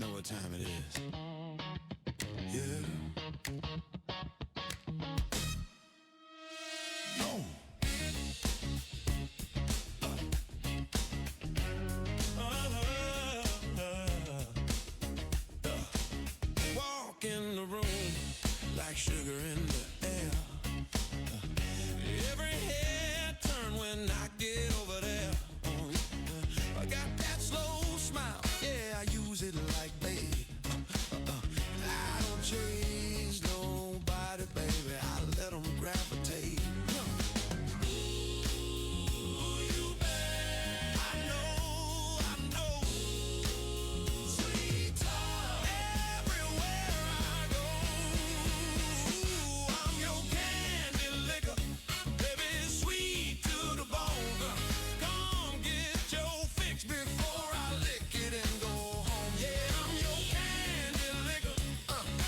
You know what time it is? Yeah. No. Walk in the room like sugar in the air. Every head turn when I get over there. I got that slow smile, yeah, I use it like babe. I don't chase nobody, baby, I let them gravitate. Ooh, you bad. I know. Sweet talk everywhere I go. Ooh, I'm your candy liquor, baby, sweet to the bone. Come get your fix before I lick it and go home. Yeah, I'm your candy liquor,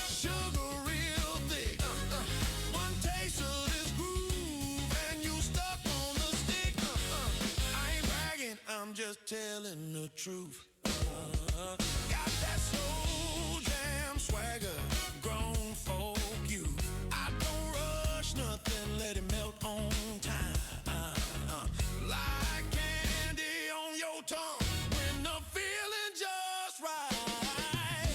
sugar real thick. One taste of this groove and you stuck on the stick. I ain't bragging, I'm just telling the truth. Got that slow jam swagger, grown folk you. I don't rush nothing, let it melt on time. Like candy on your tongue when the feeling just right.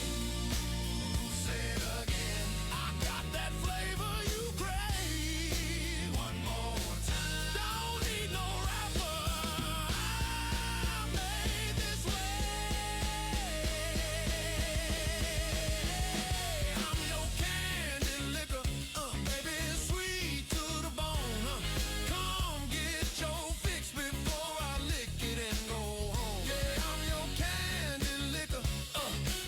Say it again. I got that flavor you crave. One more time. Don't need no rapper. I'm made this way. I'm your candy liquor, baby, sweet to the bone. Come get your fix before I lick it and go home. Yeah, I'm your candy liquor,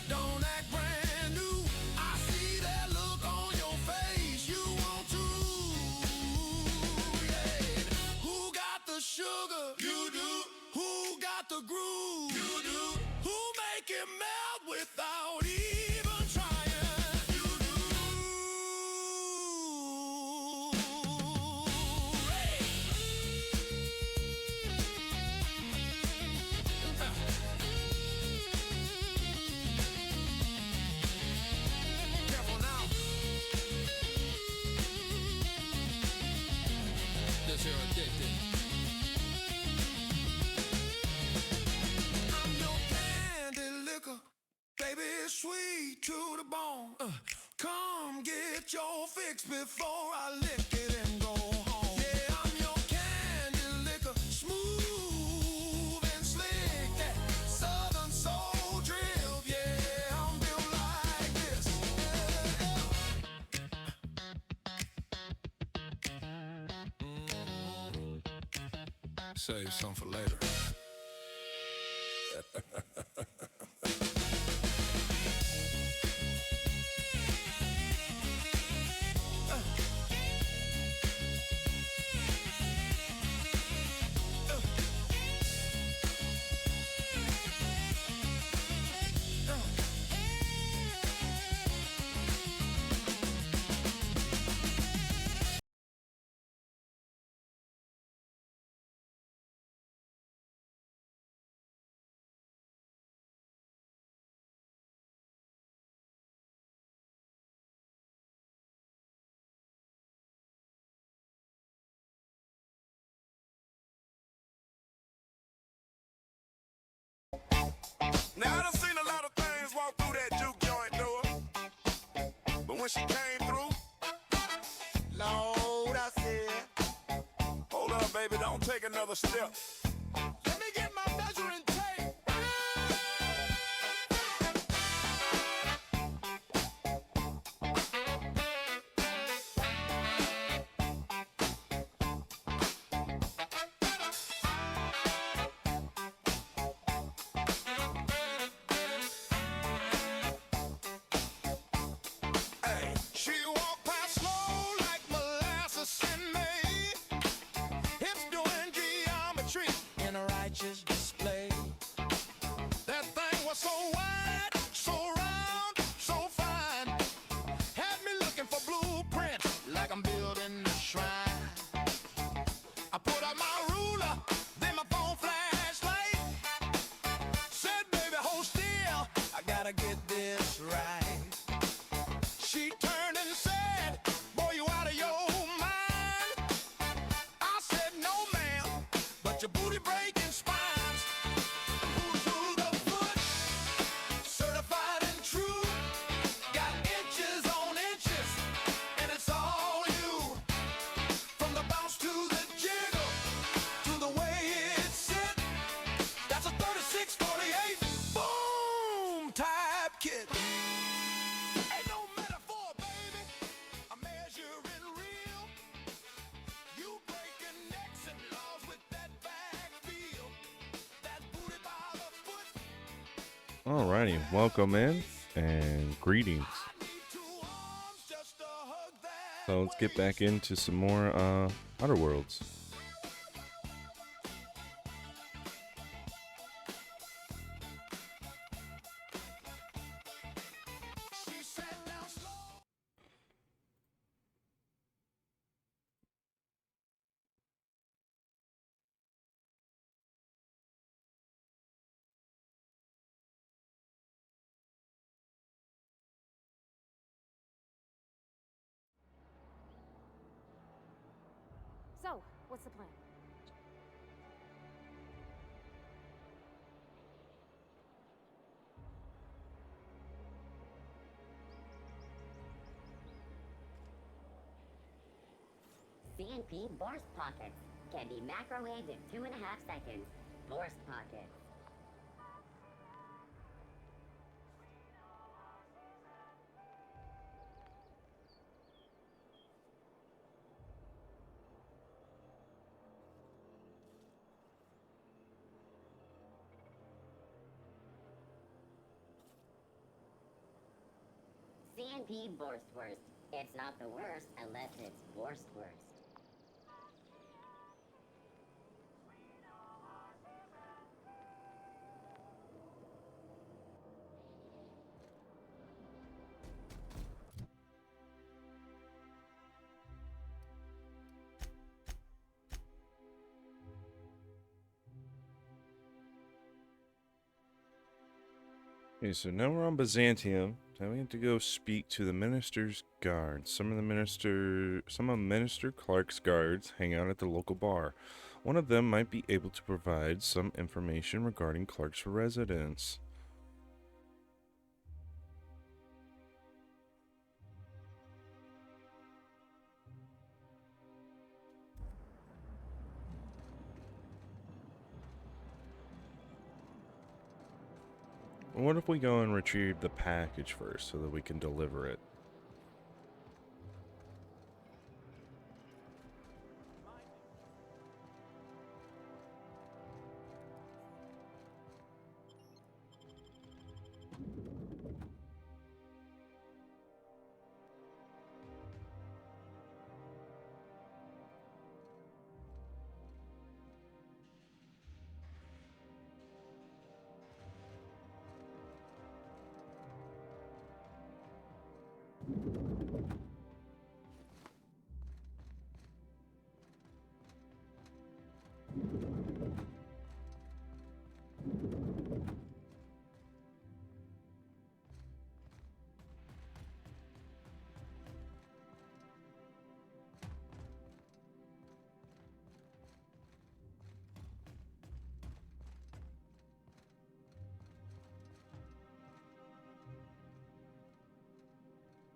don't act brand new. I see that look on your face, you want to. Yeah. Who got the sugar? You do. Who got the groove? You do. Who make it melt without even trying? You do. Hey. Careful now. This you're addicted. I'm your candy liquor, baby, sweet to the bone. Come get your fix before I lick it and go home. Yeah, I'm your candy liquor, smooth and slick. That southern soul drip, yeah, I'm built like this. Save some for later. Now I done seen a lot of things walk through that juke joint door, but when she came through, Lord, I said, hold up, baby, don't take another step. Let me get my measuring tape. Hey, she walked past slow like molasses in May. Hips doing geometry. Alrighty, welcome in and greetings. So let's get back into some more Outer Worlds. So, what's the plan? CNP Borst Pockets can be microwaved in 2.5 seconds. Borst Pockets. CNP Borstwurst. It's not the worst unless it's Borstwurst. Okay, so now we're on Byzantium. Now we have to go speak to the minister's guards. Some of Minister Clark's guards hang out at the local bar. One of them might be able to provide some information regarding Clark's residence. What if we go and retrieve the package first so that we can deliver it?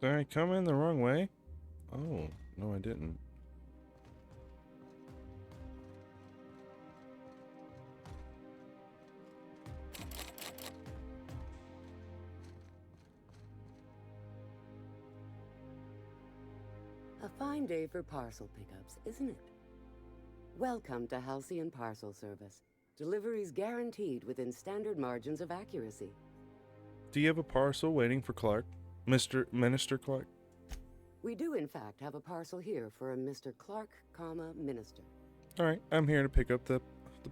Did I come in the wrong way? Oh, no I didn't. A fine day for parcel pickups, isn't it? Welcome to Halcyon Parcel Service. Deliveries guaranteed within standard margins of accuracy. Do you have a parcel waiting for Clark? Minister Clark? We do, in fact, have a parcel here for a Mr. Clark, Minister. Alright, I'm here to pick up the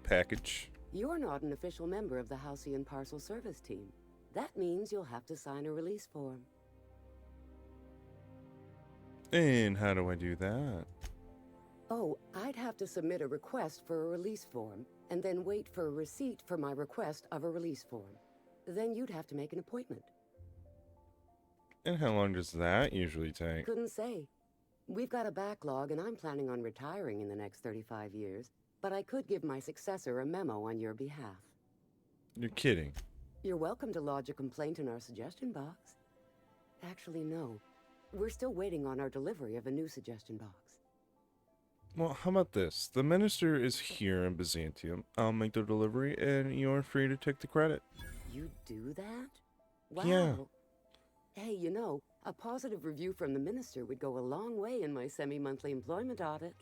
package. You're not an official member of the Halcyon Parcel Service team. That means you'll have to sign a release form. And how do I do that? Oh, I'd have to submit a request for a release form, and then wait for a receipt for my request of a release form. Then you'd have to make an appointment. And how long does that usually take? Couldn't say. We've got a backlog, and I'm planning on retiring in the next 35 years, but I could give my successor a memo on your behalf. You're kidding. You're welcome to lodge a complaint in our suggestion box. Actually, no. We're still waiting on our delivery of a new suggestion box. Well, how about this? The minister is here in Byzantium. I'll make the delivery, and you're free to take the credit. You do that? Wow. Yeah. Hey, you know, a positive review from the minister would go a long way in my semi-monthly employment audit.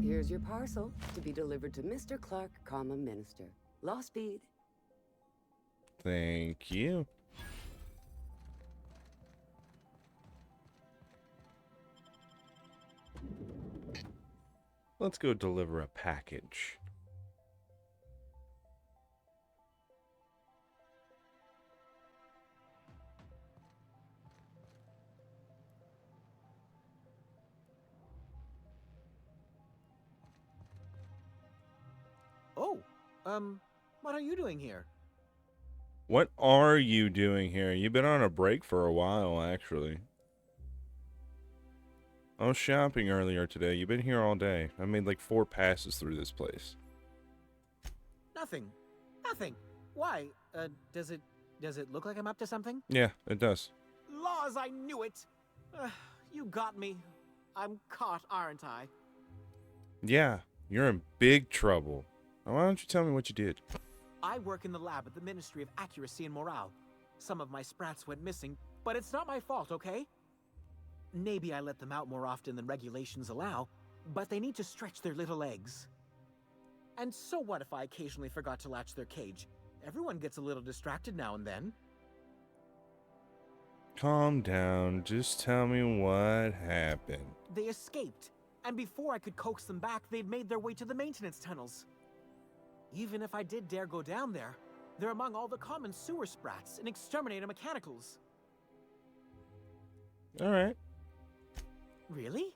Here's your parcel to be delivered to Mr. Clark, Minister. Law speed. Thank you. Let's go deliver a package. Oh, what are you doing here? What are you doing here? You've been on a break for a while, actually. I was shopping earlier today. You've been here all day. I made like 4 passes through this place. Nothing. Nothing. Why? Does it look like I'm up to something? Yeah, it does. Laws, I knew it. You got me. I'm caught, aren't I? Yeah, you're in big trouble. Now, why don't you tell me what you did? I work in the lab at the Ministry of Accuracy and Morale. Some of my sprats went missing, but it's not my fault, okay? Maybe I let them out more often than regulations allow, but they need to stretch their little legs. And so what if I occasionally forgot to latch their cage? Everyone gets a little distracted now and then. Calm down. Just tell me what happened. They escaped, and before I could coax them back, they'd made their way to the maintenance tunnels. Even if I did dare go down there, they're among all the common sewer sprats and exterminator mechanicals. All right. Really?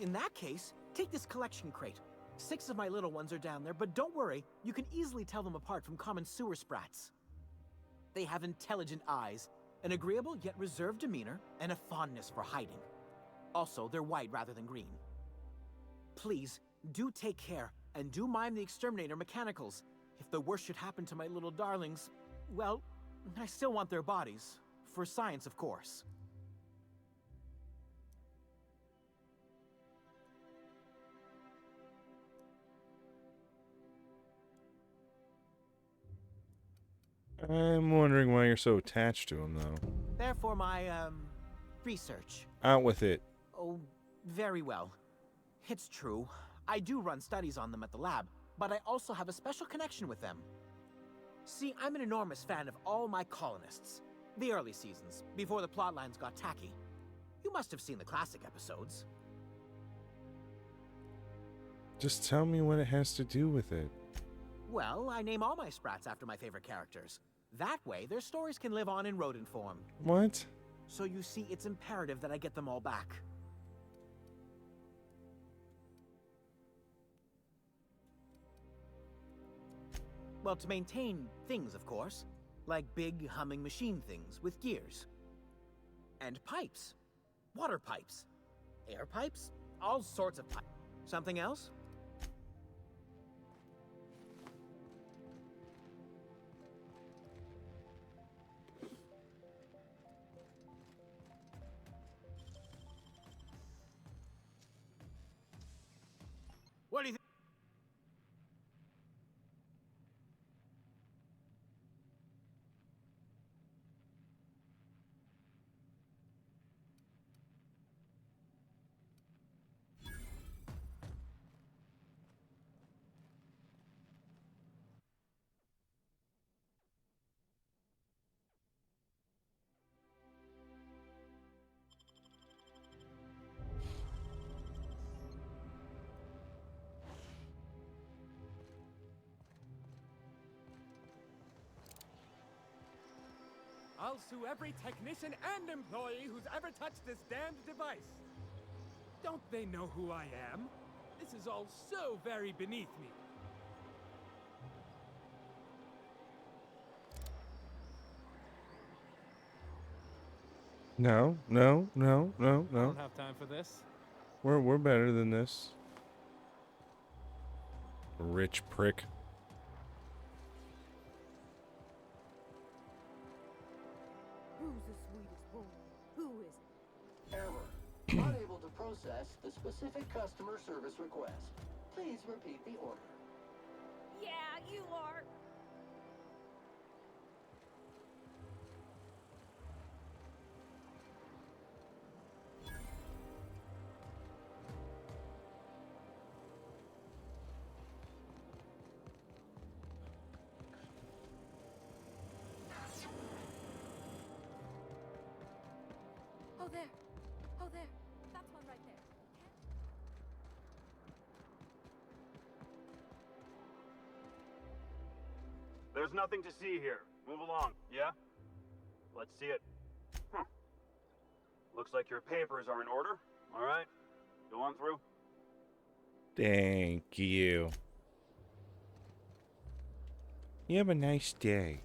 In that case, take this collection crate. 6 of my little ones are down there, but don't worry, you can easily tell them apart from common sewer sprats. They have intelligent eyes, an agreeable yet reserved demeanor, and a fondness for hiding. Also, they're white rather than green. Please, do take care, and do mind the exterminator mechanicals. If the worst should happen to my little darlings, well, I still want their bodies. For science, of course. I'm wondering why you're so attached to him, though. Therefore, my, research. Out with it. Oh, very well. It's true. I do run studies on them at the lab, but I also have a special connection with them. See, I'm an enormous fan of all my colonists. The early seasons, before the plotlines got tacky. You must have seen the classic episodes. Just tell me what it has to do with it. Well, I name all my sprats after my favorite characters. That way, their stories can live on in rodent form. What? So you see, it's imperative that I get them all back. Well, to maintain things, of course. Like big, humming machine things with gears. And pipes. Water pipes. Air pipes. All sorts of pipes. Something else? What do you think? I'll sue every technician and employee who's ever touched this damned device. Don't they know who I am? This is all so very beneath me. No, no, no, no, I no. don't have time for this. We're better than this. Rich prick. Who's the sweetest boy? Who is it? Error. Unable to process the specific customer service request. Please repeat the order. Yeah, you are. Oh, there. Oh, there. That's one right there. There's nothing to see here. Move along, yeah? Let's see it. Looks like your papers are in order. All right, go on through. Thank you. You have a nice day.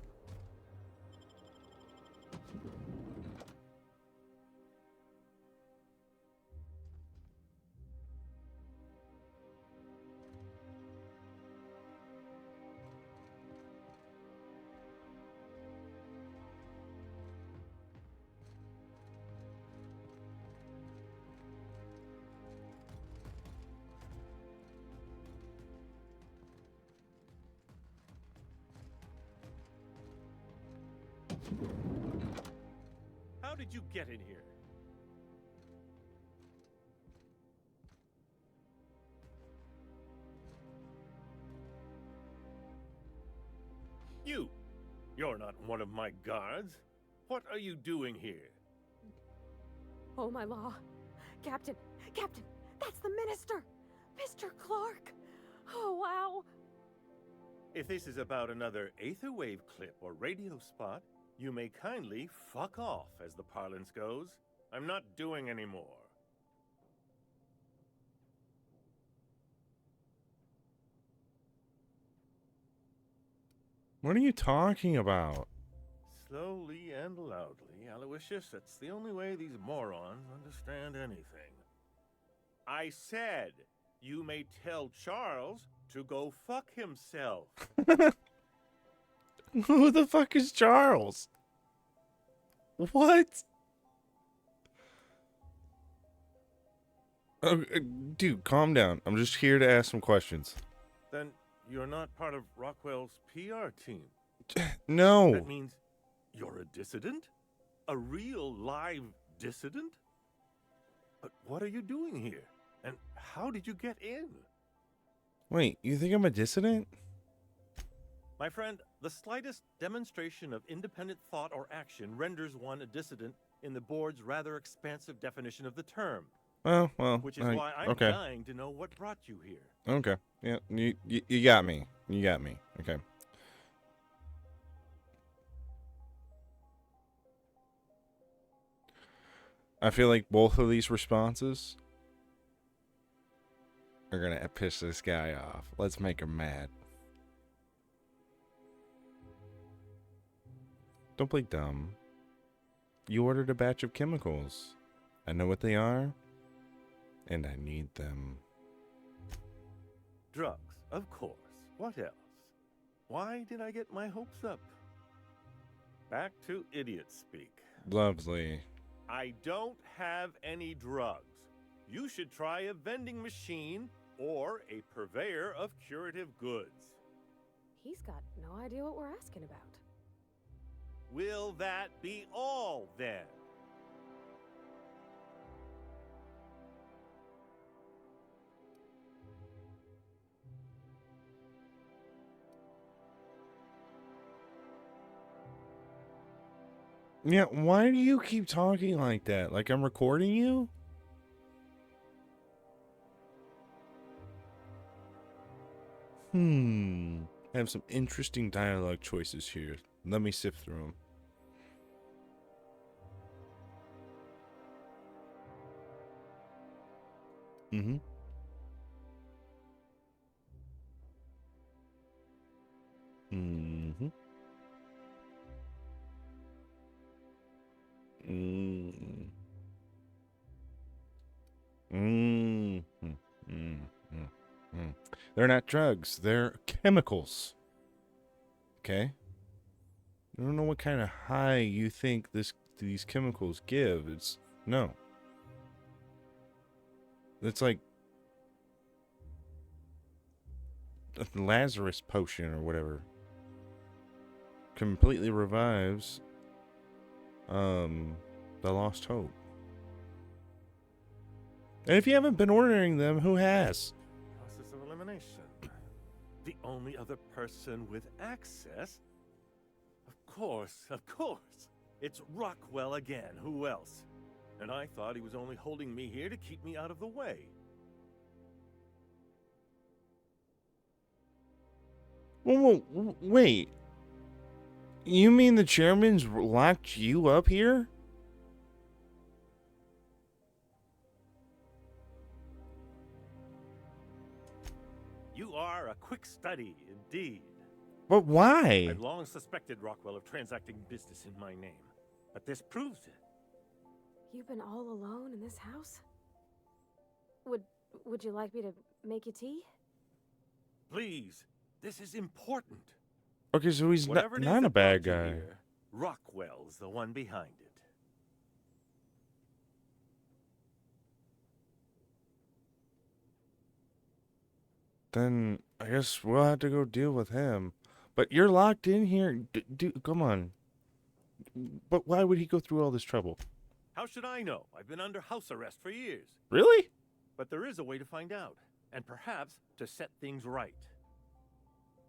How did you get in here? You're not one of my guards. What are you doing here? Oh, my law. Captain, that's the minister! Mr. Clark! Oh, wow! If this is about another Aetherwave clip or radio spot, you may kindly fuck off, as the parlance goes. I'm not doing any more. What are you talking about? Slowly and loudly, Aloysius, that's the only way these morons understand anything. I said, you may tell Charles to go fuck himself. Who the fuck is Charles? What? Dude, calm down. I'm just here to ask some questions. Then you're not part of Rockwell's PR team. No. That means you're a dissident? A real live dissident? But what are you doing here? And how did you get in? Wait, you think I'm a dissident? My friend, the slightest demonstration of independent thought or action renders one a dissident in the board's rather expansive definition of the term. Well, which is why I'm okay. dying to know what brought you here. Okay. Yeah, you got me. You got me. Okay. I feel like both of these responses are gonna piss this guy off. Let's make him mad. Don't play dumb. You ordered a batch of chemicals. I know what they are, and I need them. Drugs, of course. What else? Why did I get my hopes up? Back to idiot speak. Lovely. I don't have any drugs. You should try a vending machine or a purveyor of curative goods. He's got no idea what we're asking about. Will that be all, then? Yeah, why do you keep talking like that? Like I'm recording you? I have some interesting dialogue choices here. Let me sift through them. Mm-hmm. Mm-hmm. Mm. Mm. Mm. Mm. Mm. They're not drugs. They're chemicals. Okay? I don't know what kind of high you think these chemicals give. It's no. It's like a Lazarus potion or whatever. Completely revives the Lost Hope. And if you haven't been ordering them, who has? Process of elimination. The only other person with access? Of course. It's Rockwell again. Who else? And I thought he was only holding me here to keep me out of the way. Wait. You mean the chairman's locked you up here? You are a quick study, indeed. But why? I've long suspected Rockwell of transacting business in my name, but this proves it. You've been all alone in this house? Would you like me to make you tea? Please, this is important. Okay, so he's Whatever it is not a that bad brought you guy. here, Rockwell's the one behind it. Then I guess we'll have to go deal with him. But you're locked in here. Come on. But why would he go through all this trouble? How should I know? I've been under house arrest for years. Really? But there is a way to find out, and perhaps to set things right.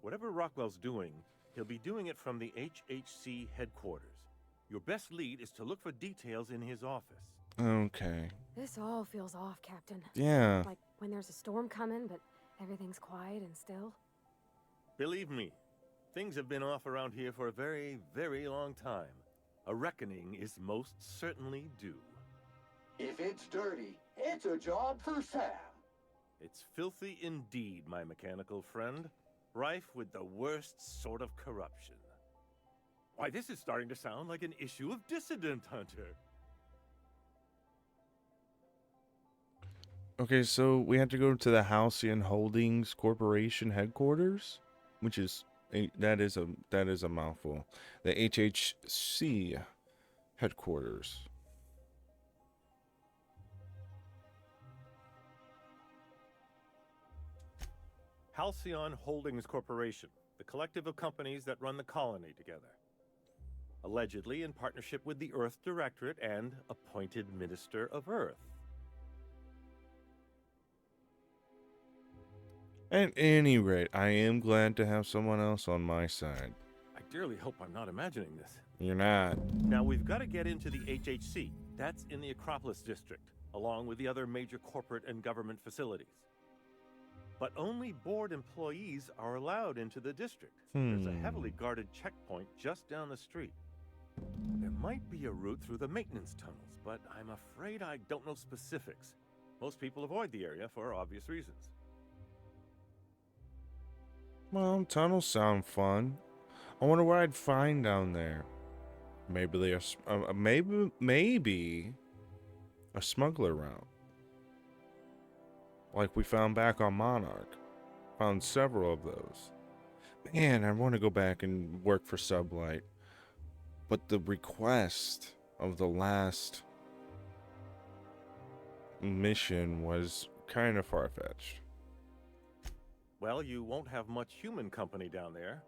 Whatever Rockwell's doing, he'll be doing it from the HHC headquarters. Your best lead is to look for details in his office. Okay. This all feels off, Captain. Yeah. Like when there's a storm coming, but everything's quiet and still. Believe me, things have been off around here for a very, very long time. A reckoning is most certainly due. If it's dirty, it's a job for Sam. It's filthy indeed, my mechanical friend. Rife with the worst sort of corruption. Why, this is starting to sound like an issue of Dissident Hunter. Okay, so we have to go to the Halcyon Holdings Corporation headquarters, which is that is a mouthful. The HHC headquarters. Halcyon Holdings Corporation, the collective of companies that run the colony together. Allegedly in partnership with the Earth Directorate and appointed Minister of Earth. At any rate, I am glad to have someone else on my side. I dearly hope I'm not imagining this. You're not. Now we've got to get into the HHC. That's in the Acropolis district, along with the other major corporate and government facilities. But only board employees are allowed into the district. There's a heavily guarded checkpoint just down the street. There might be a route through the maintenance tunnels, but I'm afraid I don't know specifics. Most people avoid the area for obvious reasons. Well, tunnels sound fun. I wonder what I'd find down there. Maybe maybe a smuggler route, like we found back on Monarch. Found several of those. Man, I want to go back and work for Sublight, but the request of the last mission was kind of far-fetched. Well, you won't have much human company down there.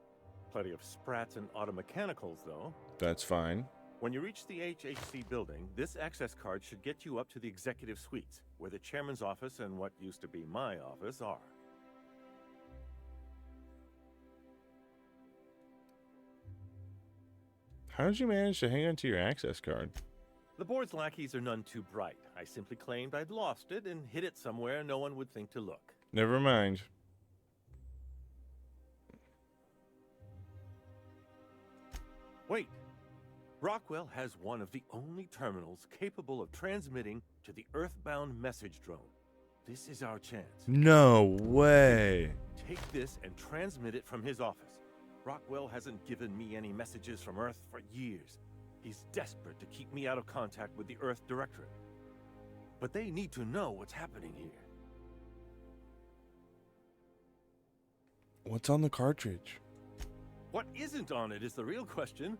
Plenty of sprats and automechanicals, though. That's fine. When you reach the HHC building, this access card should get you up to the executive suites, where the chairman's office and what used to be my office are. How did you manage to hang on to your access card? The board's lackeys are none too bright. I simply claimed I'd lost it and hid it somewhere no one would think to look. Never mind. Wait. Rockwell has one of the only terminals capable of transmitting to the Earthbound message drone. This is our chance. No way. Take this and transmit it from his office. Rockwell hasn't given me any messages from Earth for years. He's desperate to keep me out of contact with the Earth Directorate. But they need to know what's happening here. What's on the cartridge? What isn't on it is the real question.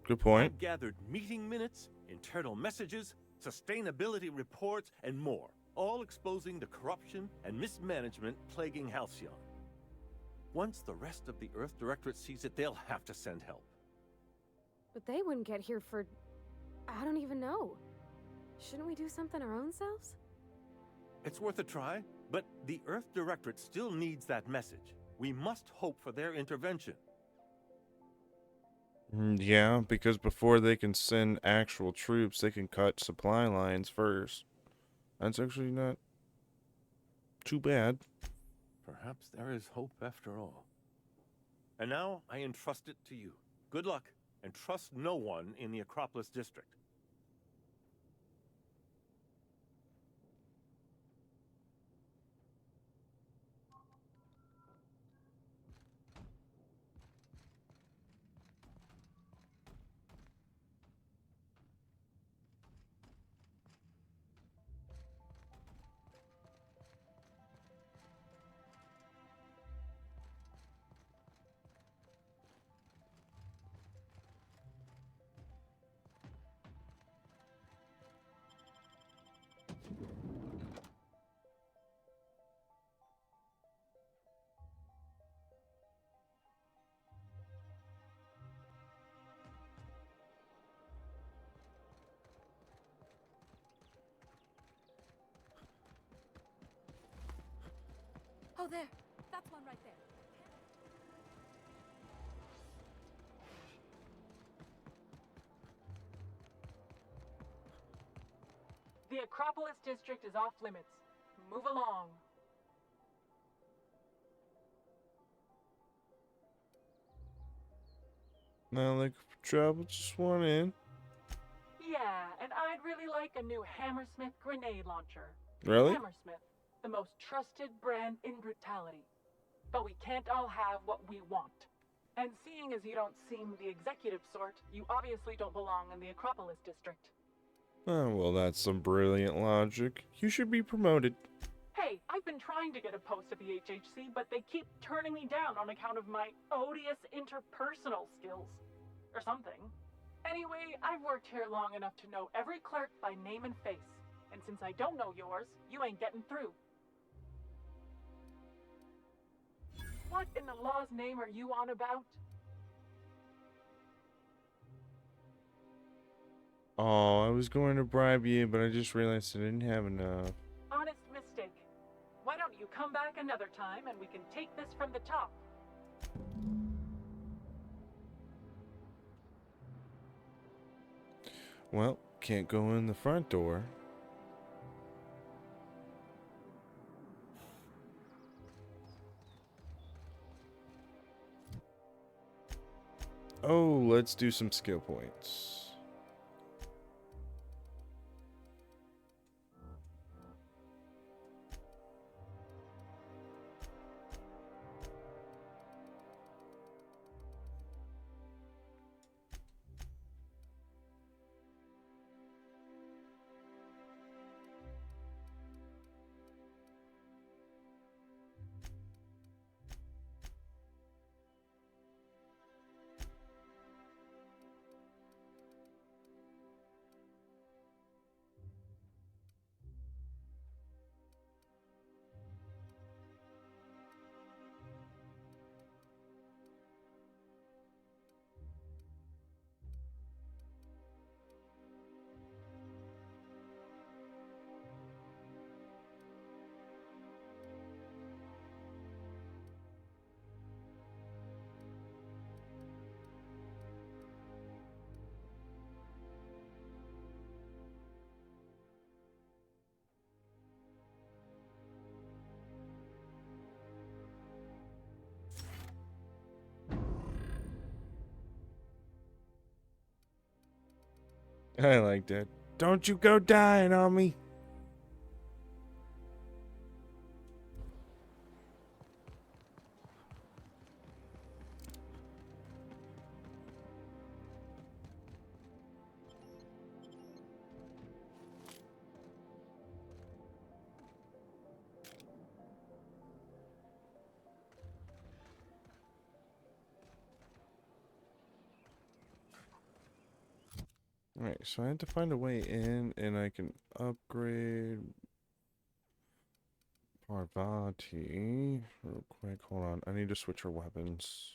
Good point. I've gathered meeting minutes, internal messages, sustainability reports, and more, all exposing the corruption and mismanagement plaguing Halcyon. Once the rest of the Earth Directorate sees it, they'll have to send help. But they wouldn't get here for... I don't even know. Shouldn't we do something our own selves? It's worth a try, but the Earth Directorate still needs that message. We must hope for their intervention. Yeah, because before they can send actual troops, they can cut supply lines first. That's actually not too bad. Perhaps there is hope after all. And now I entrust it to you. Good luck, and trust no one in the Acropolis district. Oh, there. That's one right there. The Acropolis district is off limits. Move along. Now they could travel just one in. Yeah, and I'd really like a new Hammersmith grenade launcher. Really? Hammersmith, the most trusted brand in brutality. But we can't all have what we want. And seeing as you don't seem the executive sort, you obviously don't belong in the Acropolis district. Oh, well, that's some brilliant logic. You should be promoted. Hey, I've been trying to get a post at the HHC, but they keep turning me down on account of my odious interpersonal skills. Or something. Anyway, I've worked here long enough to know every clerk by name and face. And since I don't know yours, you ain't getting through. What in the law's name are you on about? Oh, I was going to bribe you, but I just realized I didn't have enough. Honest mistake. Why don't you come back another time and we can take this from the top? Well, can't go in the front door. Oh, let's do some skill points. I like that. Don't you go dying on me. Alright, so I had to find a way in, and I can upgrade Parvati real quick. Hold on, I need to switch her weapons.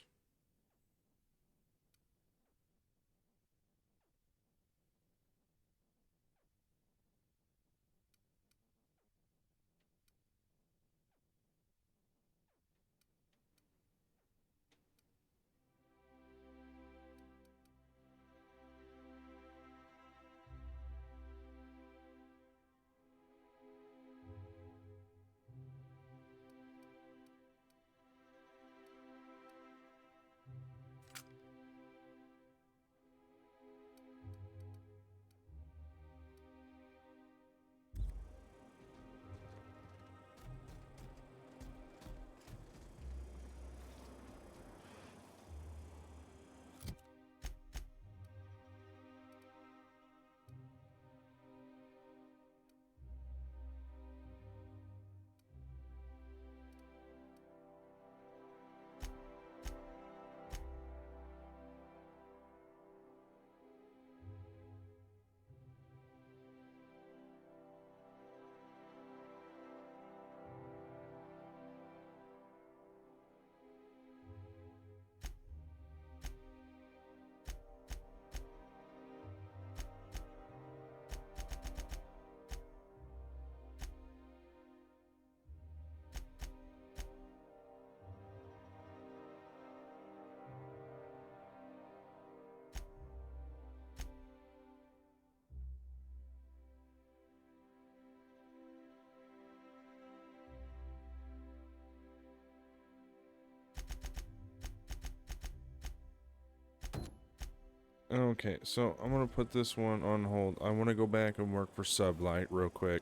Okay, so I'm gonna put this one on hold. I want to go back and work for Sublight real quick.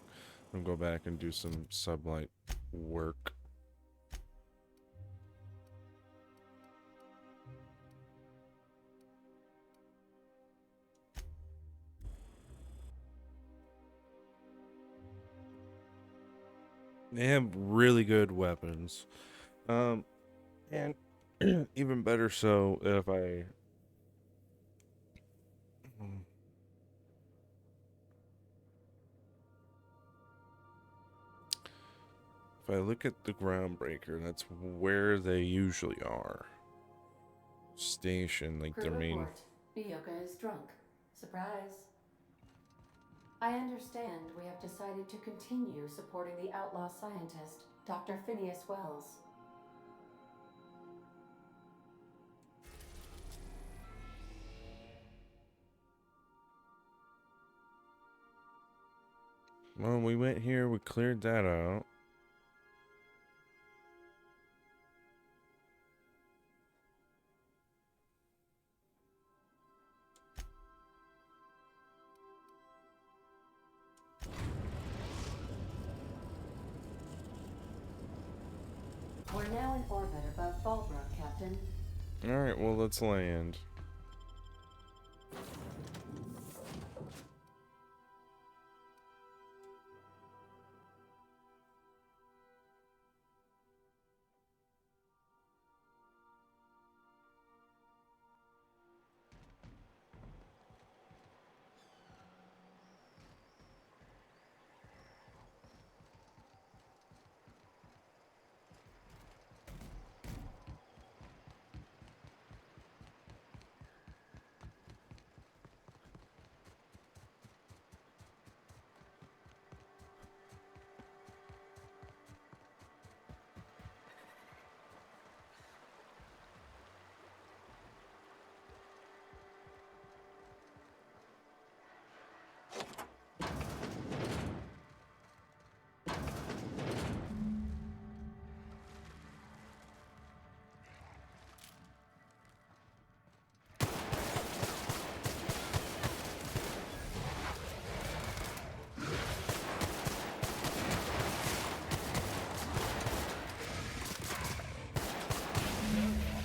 I'm gonna go back and do some Sublight work. They have really good weapons. And even better so if I look at the Groundbreaker, that's where they usually are. Station, like Crew their main. report. Mioka is drunk. Surprise. I understand we have decided to continue supporting the outlaw scientist, Dr. Phineas Wells. Well, we went here, we cleared that out. We're now in orbit above Fallbrook, Captain. Alright, well, let's land.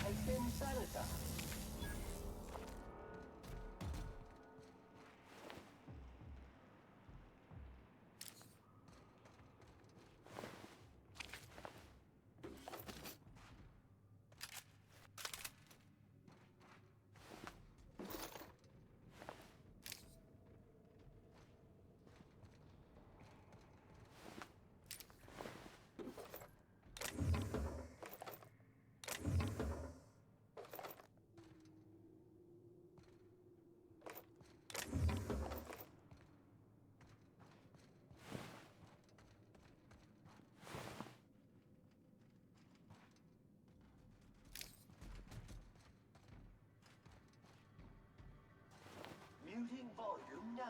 Has been sanitized. Muting volume now.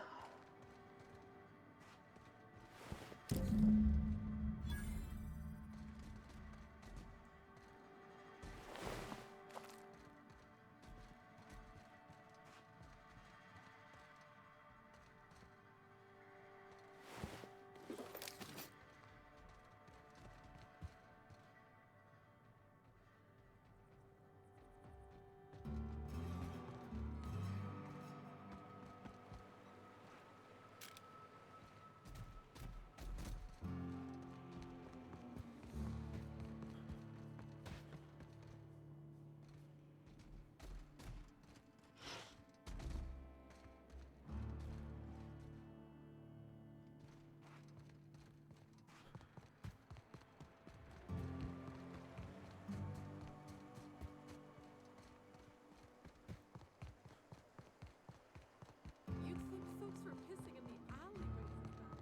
You'd think folks were pissing in the alleyways and stuff.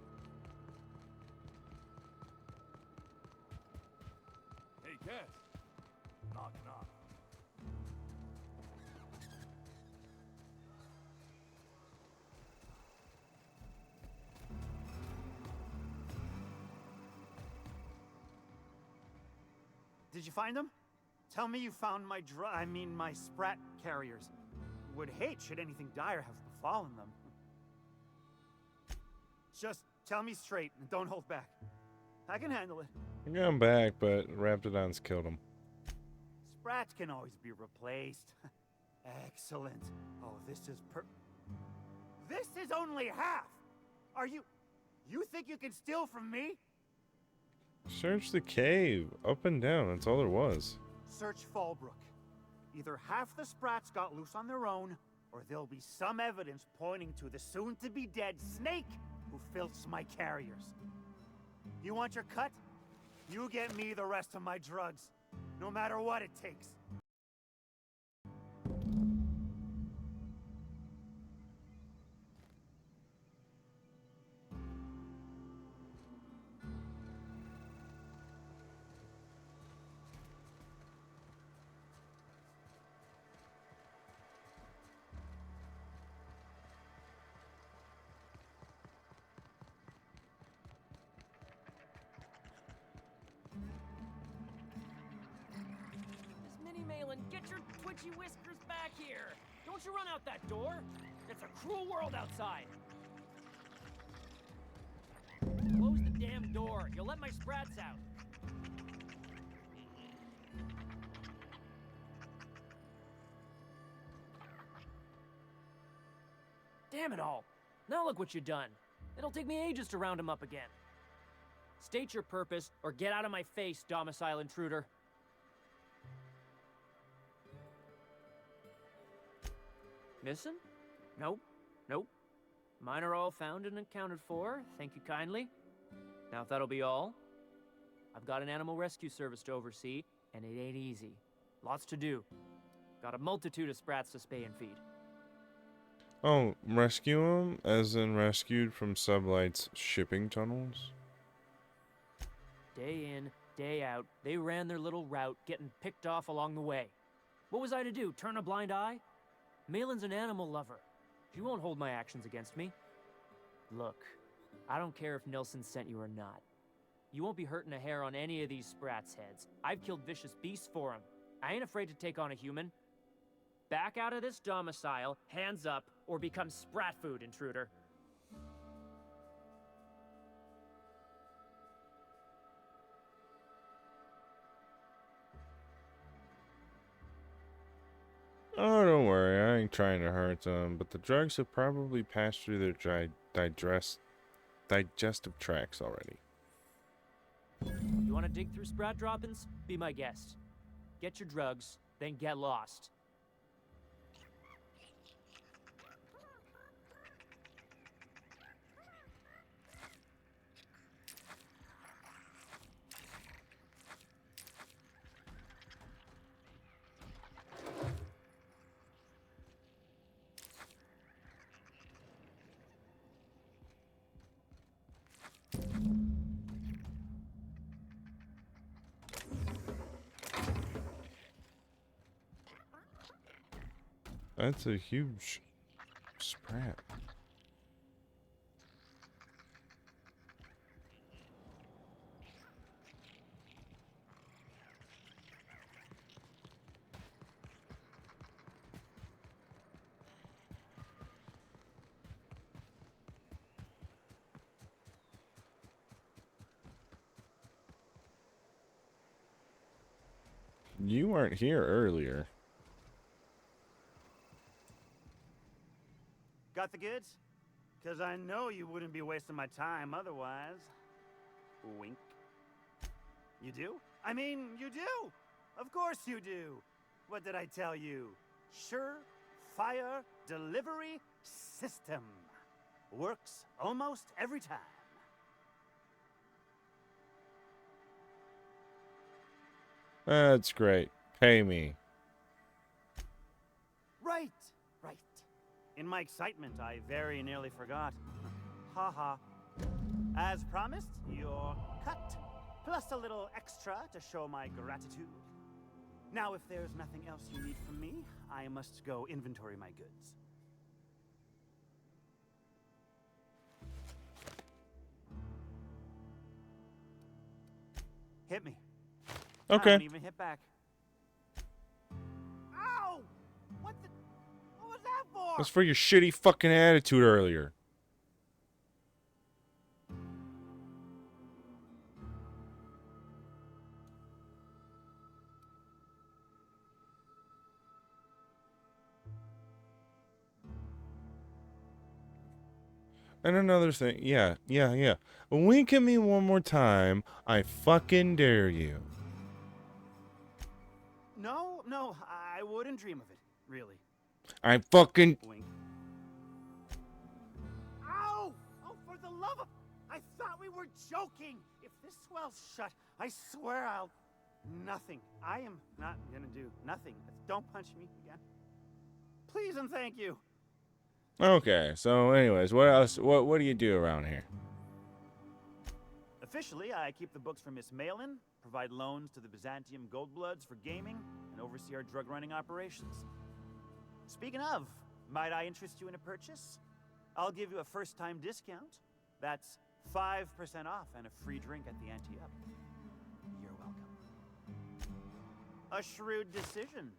Hey, Cass. Knock, knock. Did you find them? Tell me you found my my Sprat carriers. would hate should anything dire have befallen them. Just tell me straight and don't hold back. I can handle it. I got him back, but Raptidons killed him. Sprats can always be replaced. Excellent. Oh, this is This is only half! Are you think you can steal from me? Search the cave. Up and down. That's all there was. Search Fallbrook. Either half the Sprats got loose on their own, or there'll be some evidence pointing to the soon-to-be-dead Snake who filths my carriers. You want your cut? You get me the rest of my drugs, no matter what it takes. Malin, get your twitchy whiskers back here! Don't you run out that door! It's a cruel world outside! Close the damn door! You'll let my sprats out! Damn it all! Now look what you've done! It'll take me ages to round him up again. State your purpose, or get out of my face, domicile intruder. Missing? Nope. Nope. Mine are all found and accounted for, thank you kindly. Now if that'll be all, I've got an animal rescue service to oversee, and it ain't easy. Lots to do. Got a multitude of sprats to spay and feed. Oh, rescue them? As in rescued from Sublight's shipping tunnels? Day in, day out, they ran their little route, getting picked off along the way. What was I to do, turn a blind eye? Malin's an animal lover. She won't hold my actions against me. Look, I don't care if Nelson sent you or not. You won't be hurting a hair on any of these sprats' heads. I've killed vicious beasts for them. I ain't afraid to take on a human. Back out of this domicile, hands up, or become sprat food, intruder. Oh, don't worry. I ain't trying to hurt them, but the drugs have probably passed through their digestive tracts already. You want to dig through sprat droppings? Be my guest. Get your drugs, then get lost. That's a huge sprat. You weren't here earlier. Got the goods? 'Cause I know you wouldn't be wasting my time otherwise. Wink. You do? I mean, you do! Of course you do! What did I tell you? Sure-fire delivery system. Works almost every time. That's great. Pay me. Right, right. In my excitement, I very nearly forgot. Haha. As promised, your cut, plus a little extra to show my gratitude. Now, if there's nothing else you need from me, I must go inventory my goods. Hit me. Okay. I don't even hit back. Ow! What the... What was that? That's for your shitty fucking attitude earlier. And another thing, yeah. Wink at me one more time, I fucking dare you. No, I wouldn't dream of it, really. I fucking... Wink. Ow! Oh, for the love of... I thought we were joking! If this swell's shut, I swear I'll... Nothing. I am not gonna do nothing. Don't punch me again. Please and thank you. Okay, so anyways, what else? What do you do around here? Officially, I keep the books for Miss Malin, provide loans to the Byzantium Goldbloods for gaming, and oversee our drug-running operations. Speaking of, might I interest you in a purchase? I'll give you a first-time discount. That's 5% off and a free drink at the Ante-Up. You're welcome. A shrewd decision.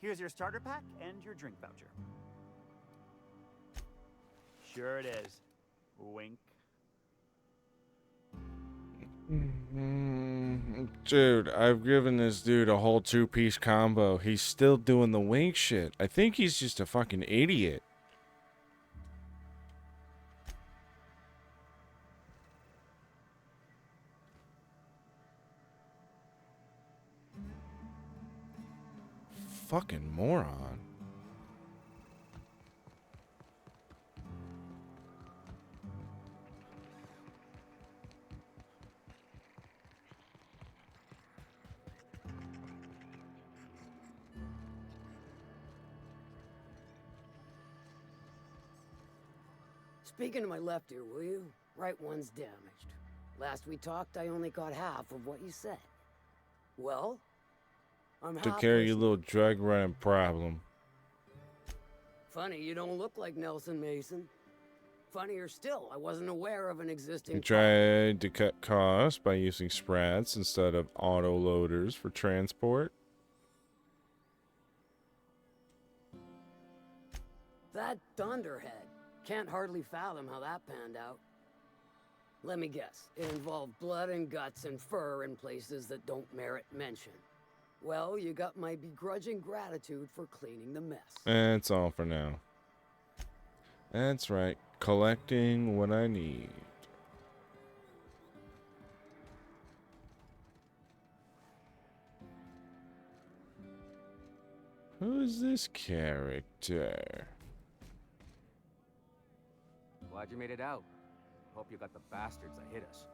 Here's your starter pack and your drink voucher. Sure it is. Wink. Dude, I've given this dude a whole 2-piece combo. He's still doing the wink shit. I think he's just a fucking idiot. Fucking moron. Speaking to my left ear, will you? Right one's damaged. Last we talked, I only got half of what you said. Well, I'm Took half care of your listening. little drug running problem. Funny, you don't look like Nelson Mason. Funnier still, I wasn't aware of an existing... He tried to cut costs by using sprats instead of auto loaders for transport. That dunderhead. Can't hardly fathom how that panned out. Let me guess. It involved blood and guts and fur in places that don't merit mention. Well, you got my begrudging gratitude for cleaning the mess. That's all for now. That's right. Collecting what I need. Who's this character? Glad you made it out. Hope you got the bastards that hit us.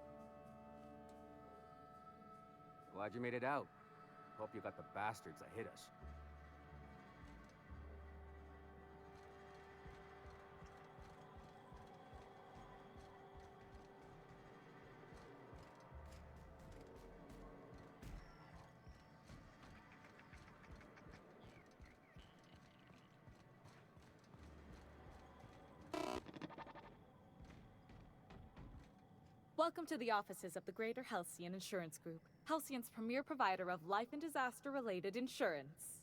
Glad you made it out. Hope you got the bastards that hit us. Welcome to the offices of the Greater Halcyon Insurance Group, Halcyon's premier provider of life and disaster-related insurance.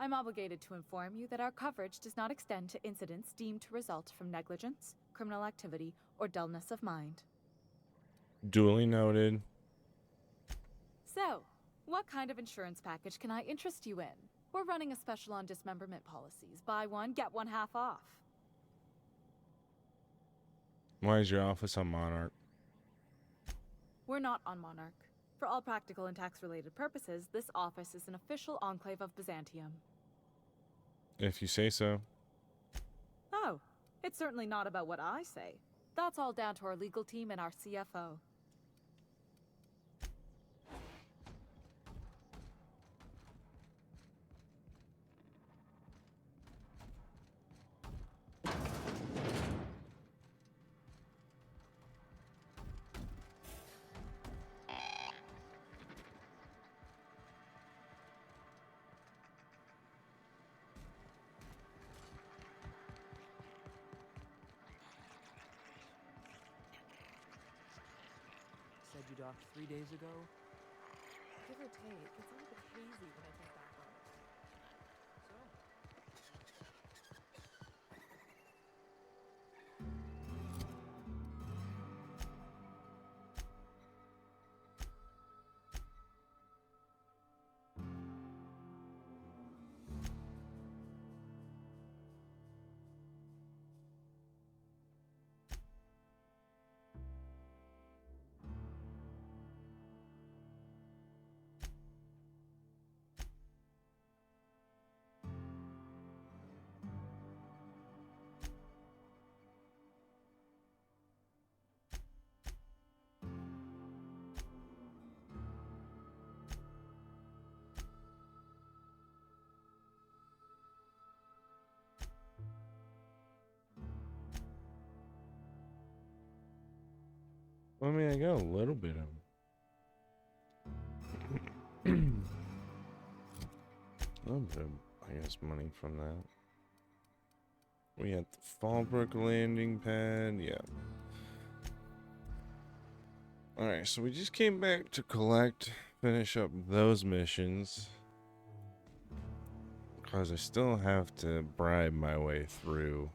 I'm obligated to inform you that our coverage does not extend to incidents deemed to result from negligence, criminal activity, or dullness of mind. Duly noted. So, what kind of insurance package can I interest you in? We're running a special on dismemberment policies. Buy one, get one half off. Why is your office on Monarch? We're not on Monarch. For all practical and tax-related purposes, this office is an official enclave of Byzantium. If you say so. Oh, it's certainly not about what I say. That's all down to our legal team and our CFO. Said you docked 3 days ago? Give or take, it's a little bit hazy when I think back on it. I mean, I got a little bit of a little bit of, I guess, money from that. We had the Fallbrook landing pad, yeah. Alright, so we just came back to finish up those missions. Because I still have to bribe my way through.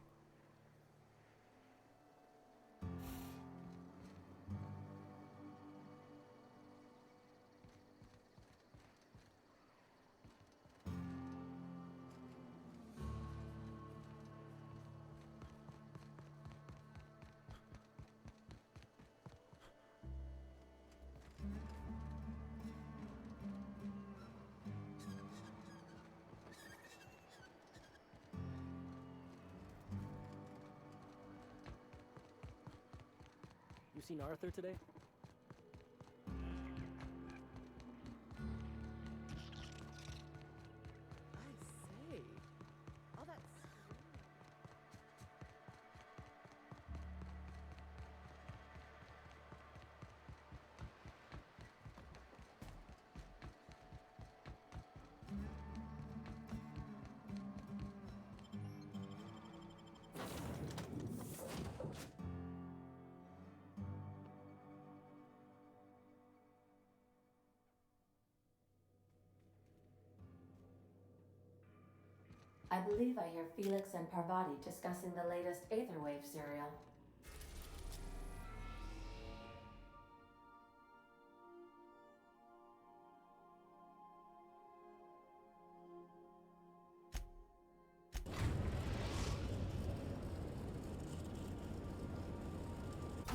You seen Arthur today? I say. All that. I believe I hear Felix and Parvati discussing the latest Aetherwave serial.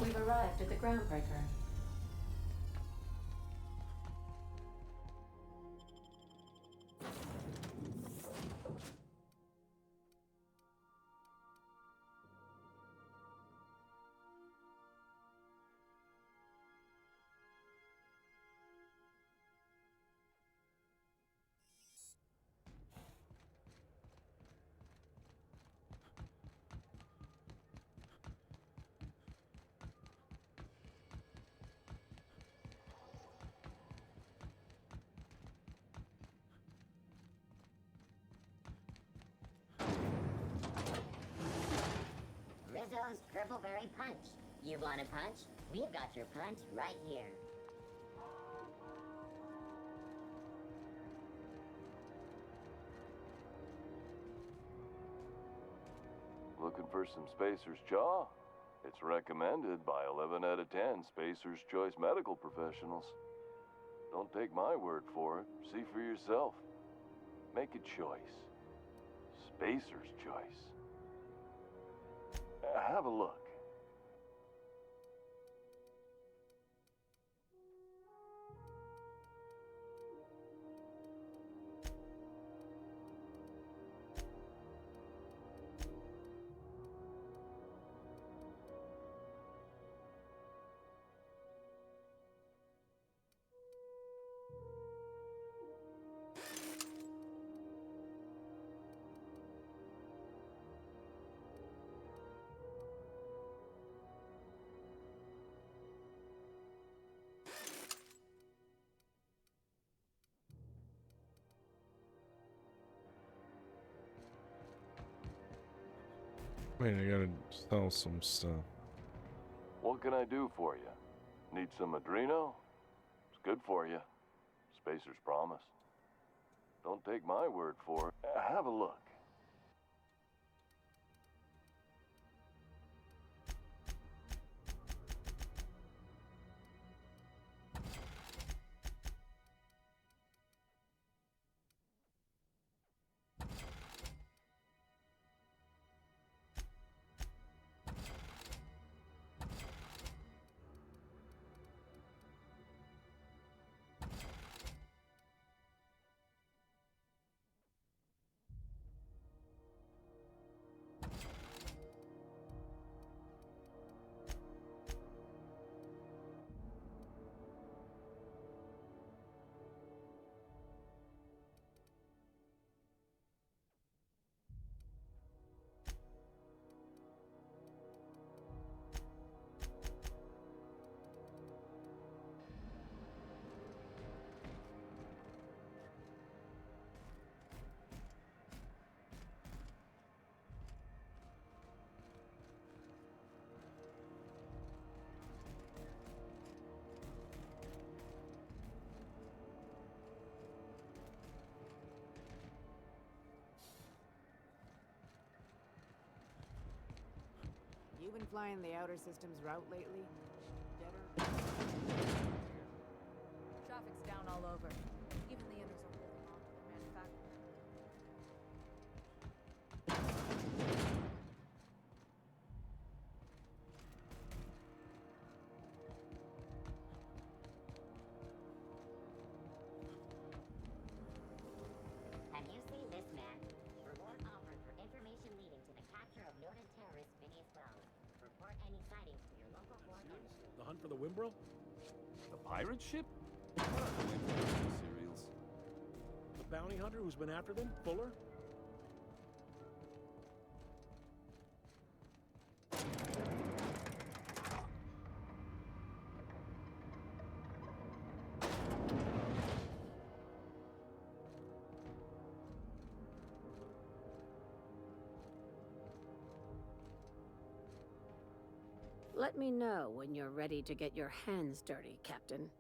We've arrived at the Groundbreaker. Rizzo's Purpleberry Punch. You want a punch? We've got your punch right here. Looking for some Spacer's Jaw? It's recommended by 11 out of 10 Spacer's Choice medical professionals. Don't take my word for it. See for yourself. Make a choice. Spacer's Choice. Have a look. Wait, I gotta sell some stuff. What can I do for you? Need some Adreno? It's good for you. Spacer's promise. Don't take my word for it. Have a look. been flying the outer systems route lately? Better? Traffic's down all over. Even the inners are holding on to their manufacturing. Have you seen this man? Reward offered for information leading to the capture of noted terrorist Phineas Wells. Report any sightings to your local coordinator. The hunt for the Wimbrel? The pirate ship? Serials. The bounty hunter who's been after them? Fuller? Let me know when you're ready to get your hands dirty, Captain.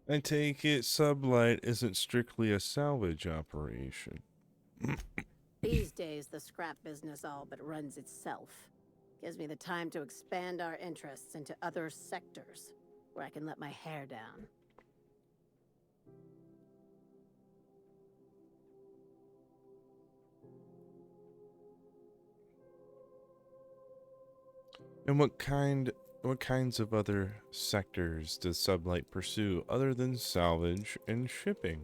I take it Sublight isn't strictly a salvage operation. These days, the scrap business all but runs itself. Gives me the time to expand our interests into other sectors, where I can let my hair down. And what kinds of other sectors does Sublight pursue other than salvage and shipping?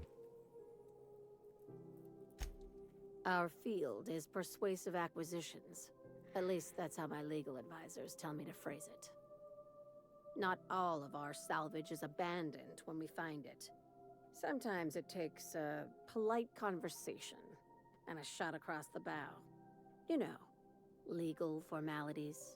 Our field is persuasive acquisitions. At least that's how my legal advisors tell me to phrase it. Not all of our salvage is abandoned when we find it. Sometimes it takes a polite conversation and a shot across the bow. You know, legal formalities.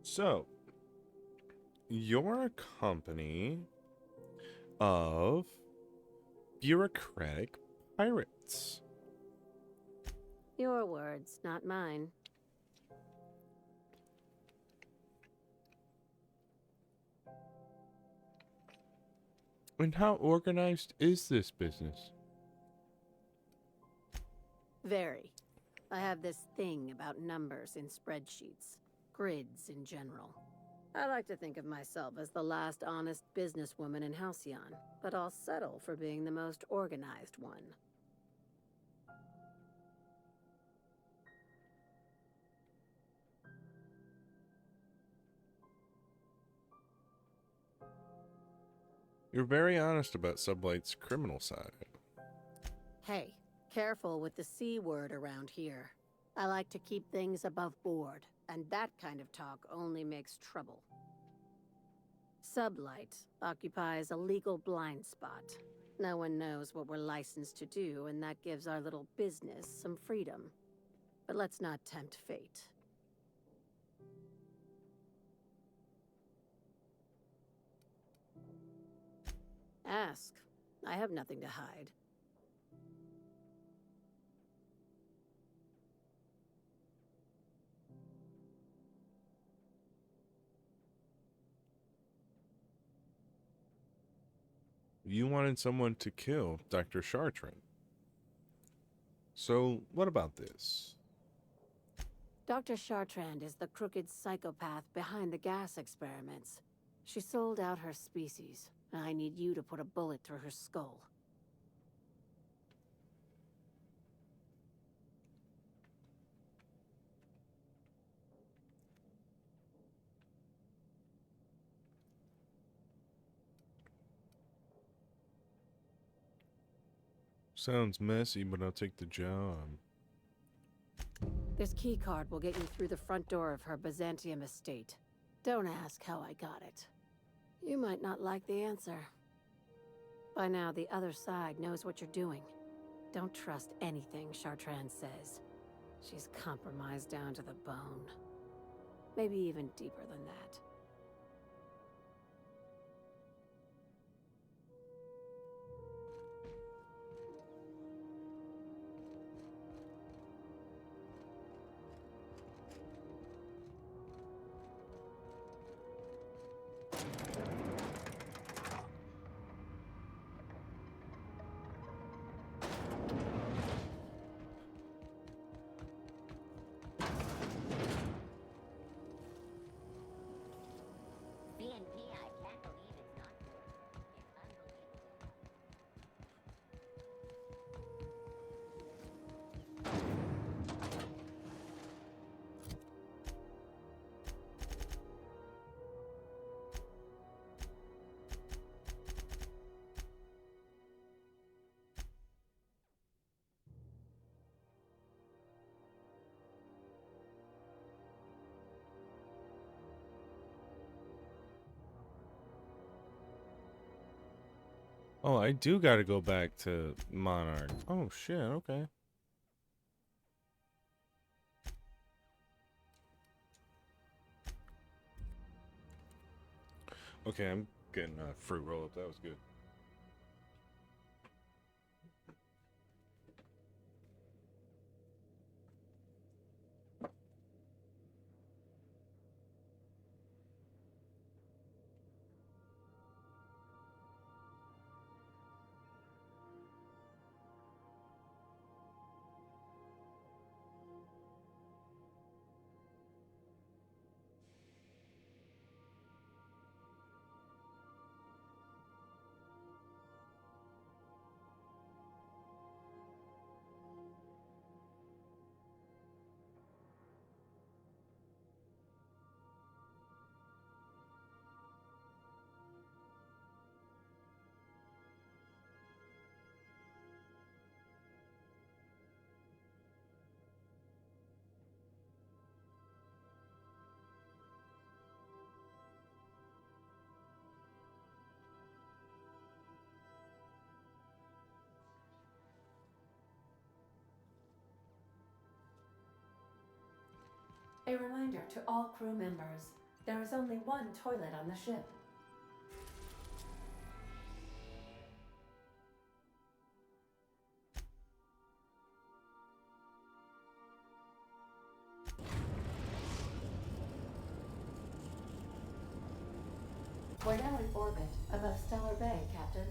So, you're a company of bureaucratic pirates. Your words, not mine. And how organized is this business? Very. I have this thing about numbers in spreadsheets. Grids in general. I like to think of myself as the last honest businesswoman in Halcyon, but I'll settle for being the most organized one. You're very honest about Sublight's criminal side. Hey, careful with the C word around here. I like to keep things above board, and that kind of talk only makes trouble. Sublight occupies a legal blind spot. No one knows what we're licensed to do, and that gives our little business some freedom. But let's not tempt fate. Ask. I have nothing to hide. You wanted someone to kill Dr. Chartrand. So, what about this? Dr. Chartrand is the crooked psychopath behind the gas experiments. She sold out her species. I need you to put a bullet through her skull. Sounds messy, but I'll take the job. This keycard will get you through the front door of her Byzantium estate. Don't ask how I got it. You might not like the answer. By now, the other side knows what you're doing. Don't trust anything Chartrand says. She's compromised down to the bone. Maybe even deeper than that. Oh, I do gotta go back to Monarch. Oh shit, okay. Okay, I'm getting a fruit roll up. That was good. A reminder to all crew members, there is only one toilet on the ship. We're now in orbit above Stellar Bay, Captain.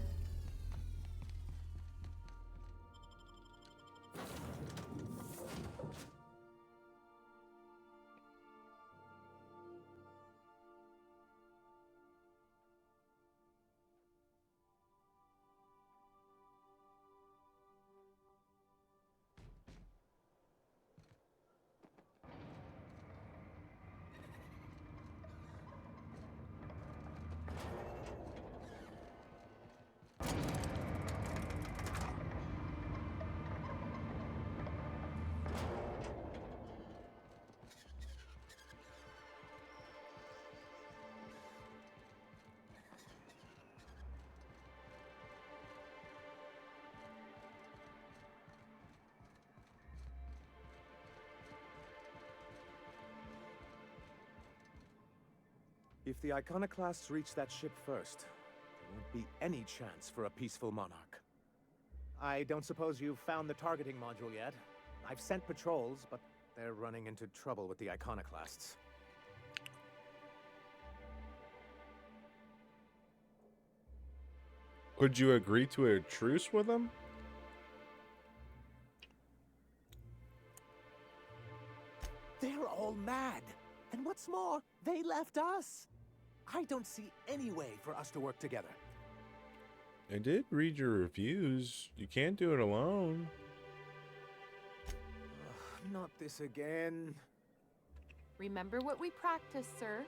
If the Iconoclasts reach that ship first, there won't be any chance for a peaceful monarch. I don't suppose you've found the targeting module yet. I've sent patrols, but they're running into trouble with the Iconoclasts. Could you agree to a truce with them? They're all mad. And what's more, they left us. I don't see any way for us to work together. I did read your reviews. You can't do it alone. Not this again. Remember what we practiced, sir.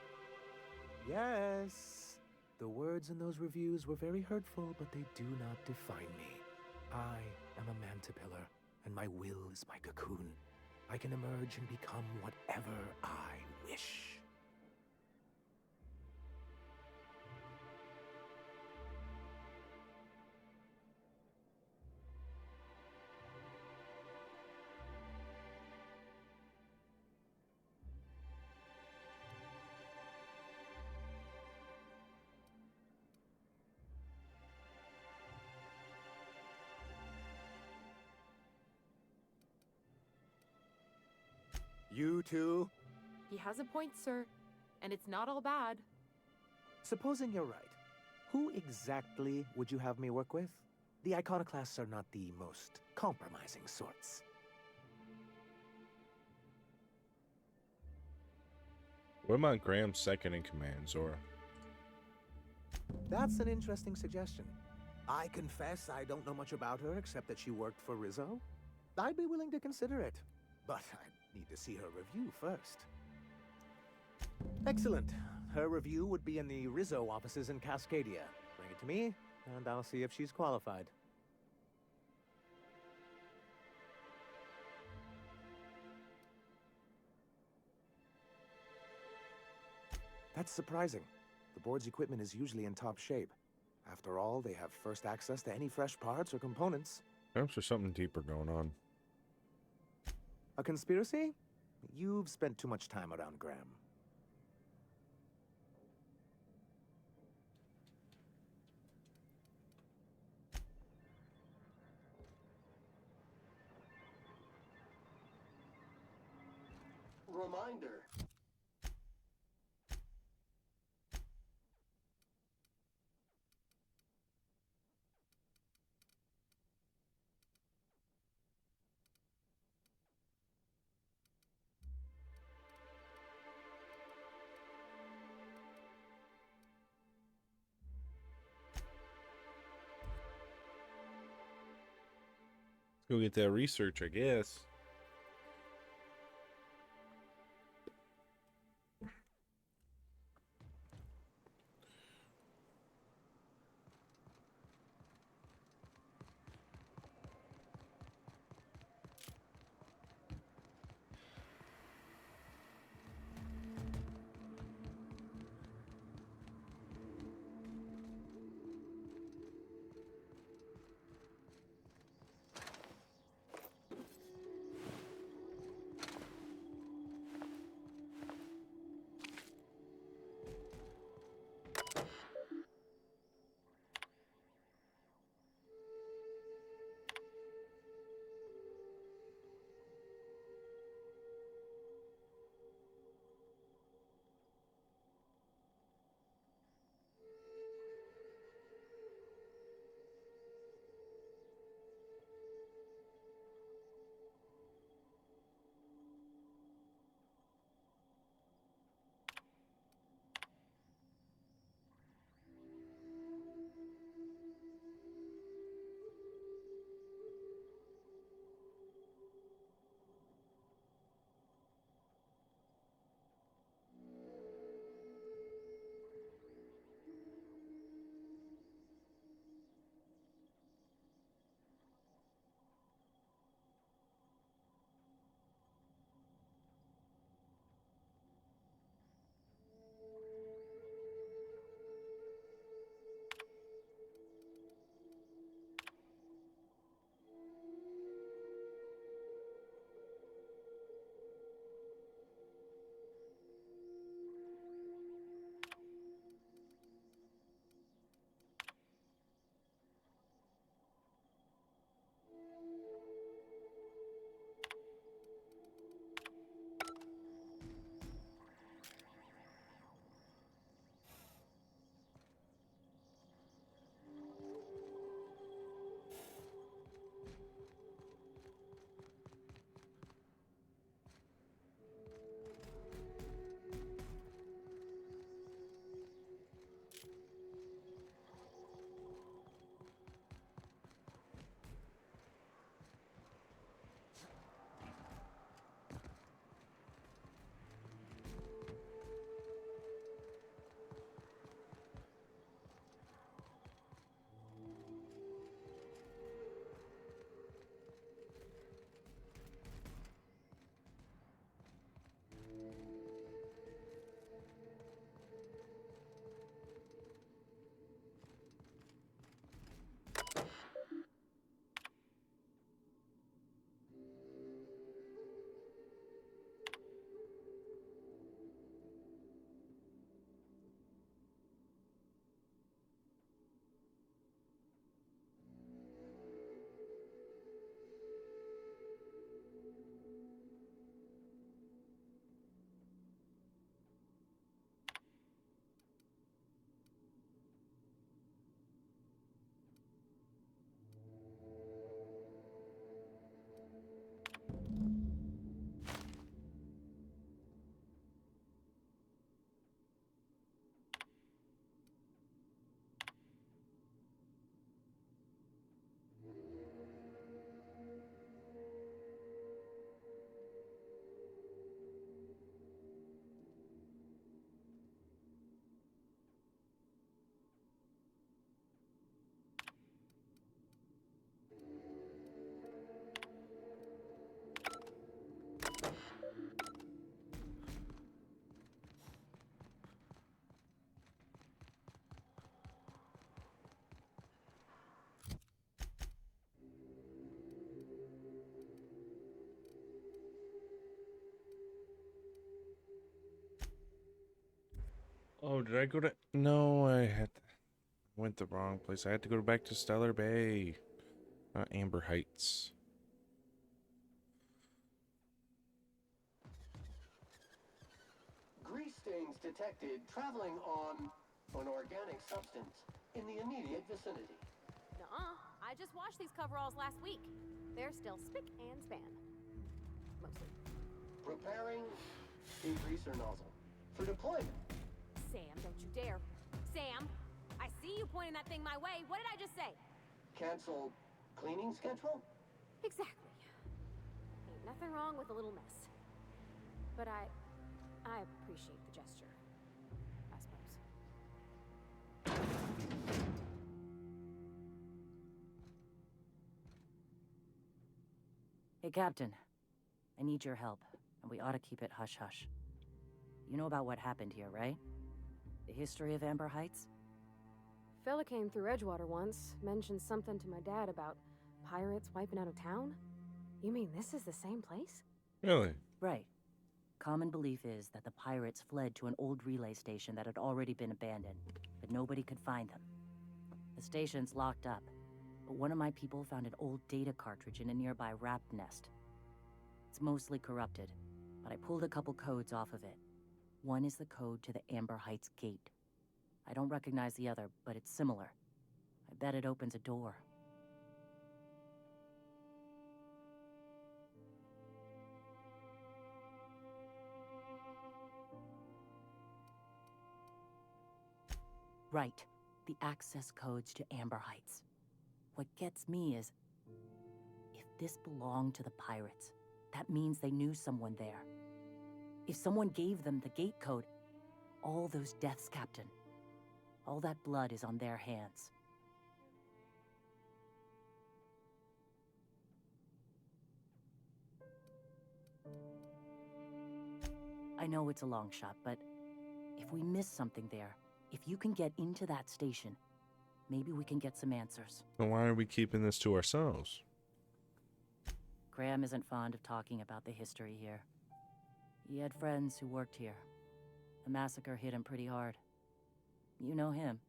Yes. The words in those reviews were very hurtful, but they do not define me. I am a Mantipillar, and my will is my cocoon. I can emerge and become whatever I wish. You too? He has a point, sir. And it's not all bad. Supposing you're right, who exactly would you have me work with? The Iconoclasts are not the most compromising sorts. What about Graham's second in command, Zora? That's an interesting suggestion. I confess I don't know much about her except that she worked for Rizzo. I'd be willing to consider it, but I need to see her review first. Excellent. Her review would be in the Rizzo offices in Cascadia. Bring it to me, and I'll see if she's qualified. That's surprising. The board's equipment is usually in top shape. After all, they have first access to any fresh parts or components. Perhaps there's something deeper going on. A conspiracy? You've spent too much time around Graham. Reminder. Go get that research, I guess. did I go to... No, went the wrong place. I had to go back to Stellar Bay. Not Amber Heights. Grease stains detected traveling on an organic substance in the immediate vicinity. Nuh-uh. I just washed these coveralls last week. They're still spick and span. Mostly. Preparing degreaser nozzle for deployment. Sam, don't you dare. Sam, I see you pointing that thing my way. What did I just say? Cancel cleaning schedule? Exactly. Ain't nothing wrong with a little mess. But I appreciate the gesture, I suppose. Hey, Captain. I need your help, and we ought to keep it hush-hush. You know about what happened here, right? The history of Amber Heights? Fella came through Edgewater once, mentioned something to my dad about pirates wiping out a town. You mean this is the same place? Really? Right. Common belief is that the pirates fled to an old relay station that had already been abandoned, but nobody could find them. The station's locked up, but one of my people found an old data cartridge in a nearby rat nest. It's mostly corrupted, but I pulled a couple codes off of it. One is the code to the Amber Heights gate. I don't recognize the other, but it's similar. I bet it opens a door. Right. The access codes to Amber Heights. What gets me is, if this belonged to the pirates, that means they knew someone there. If someone gave them the gate code, all those deaths, Captain, all that blood is on their hands. I know it's a long shot, but if we miss something there, if you can get into that station, maybe we can get some answers. Then why are we keeping this to ourselves? Graham isn't fond of talking about the history here. He had friends who worked here. The massacre hit him pretty hard. You know him.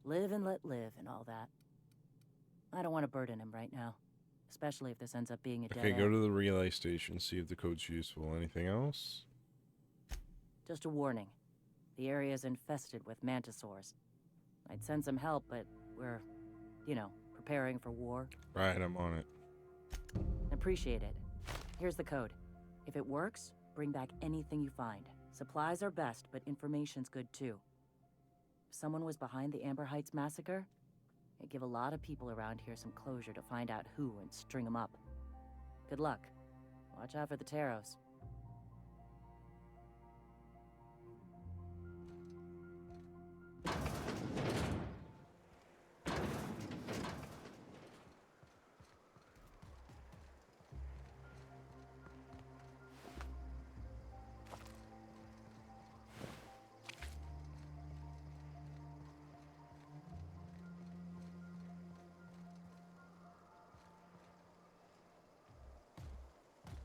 Live and let live and all that. I don't want to burden him right now, especially if this ends up being a dead Okay, go end. to the relay station, see if the code's useful. Anything else? Just a warning. The area is infested with mantisaurs. I'd send some help, but we're, preparing for war. Right, I'm on it. Appreciate it. Here's the code. If it works, bring back anything you find. Supplies are best, but information's good too. If someone was behind the Amber Heights massacre, it'd give a lot of people around here some closure to find out who and string them up. Good luck. Watch out for the Taros.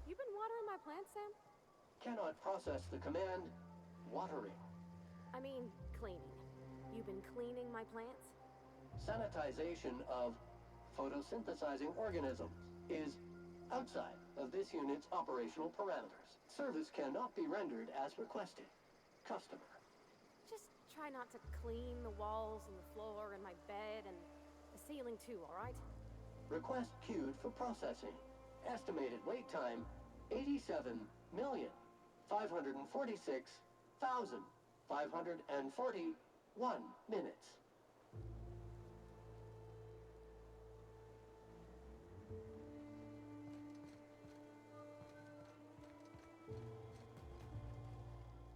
You been watering my plants, Sam? Cannot process the command watering. I mean, cleaning. You been cleaning my plants? Sanitization of photosynthesizing organisms is outside of this unit's operational parameters. Service cannot be rendered as requested. Customer. Just try not to clean the walls and the floor and my bed and the ceiling too, all right? Request queued for processing. Estimated wait time, 87,546,541 minutes.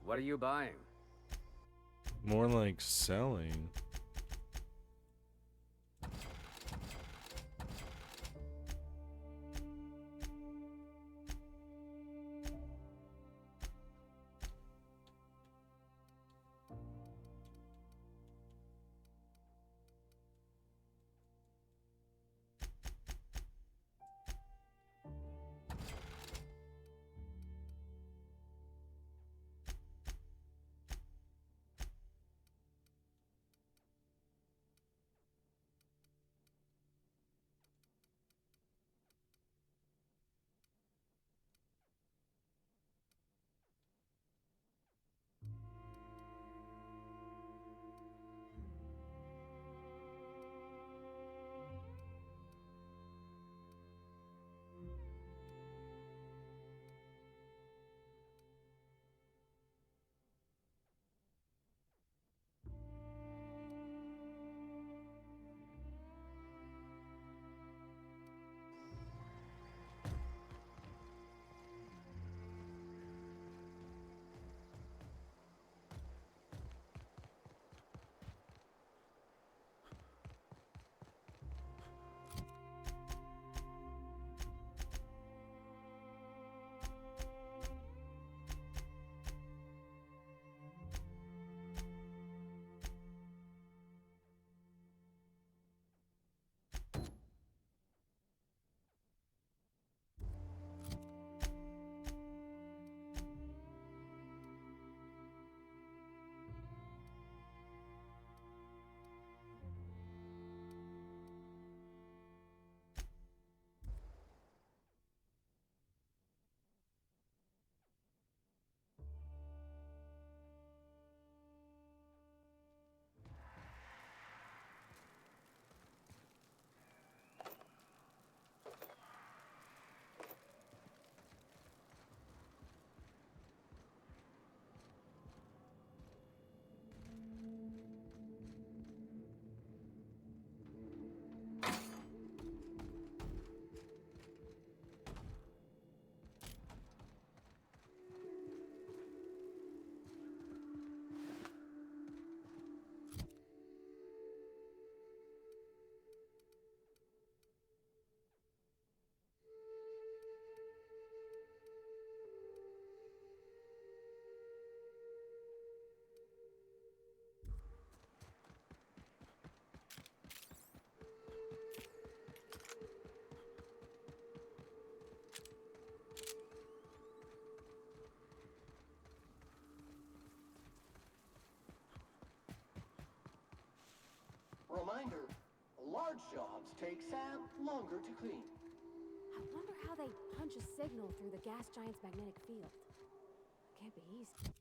What are you buying? More like selling. Reminder, large jobs take Sam longer to clean. I wonder how they punch a signal through the gas giant's magnetic field. Can't be easy.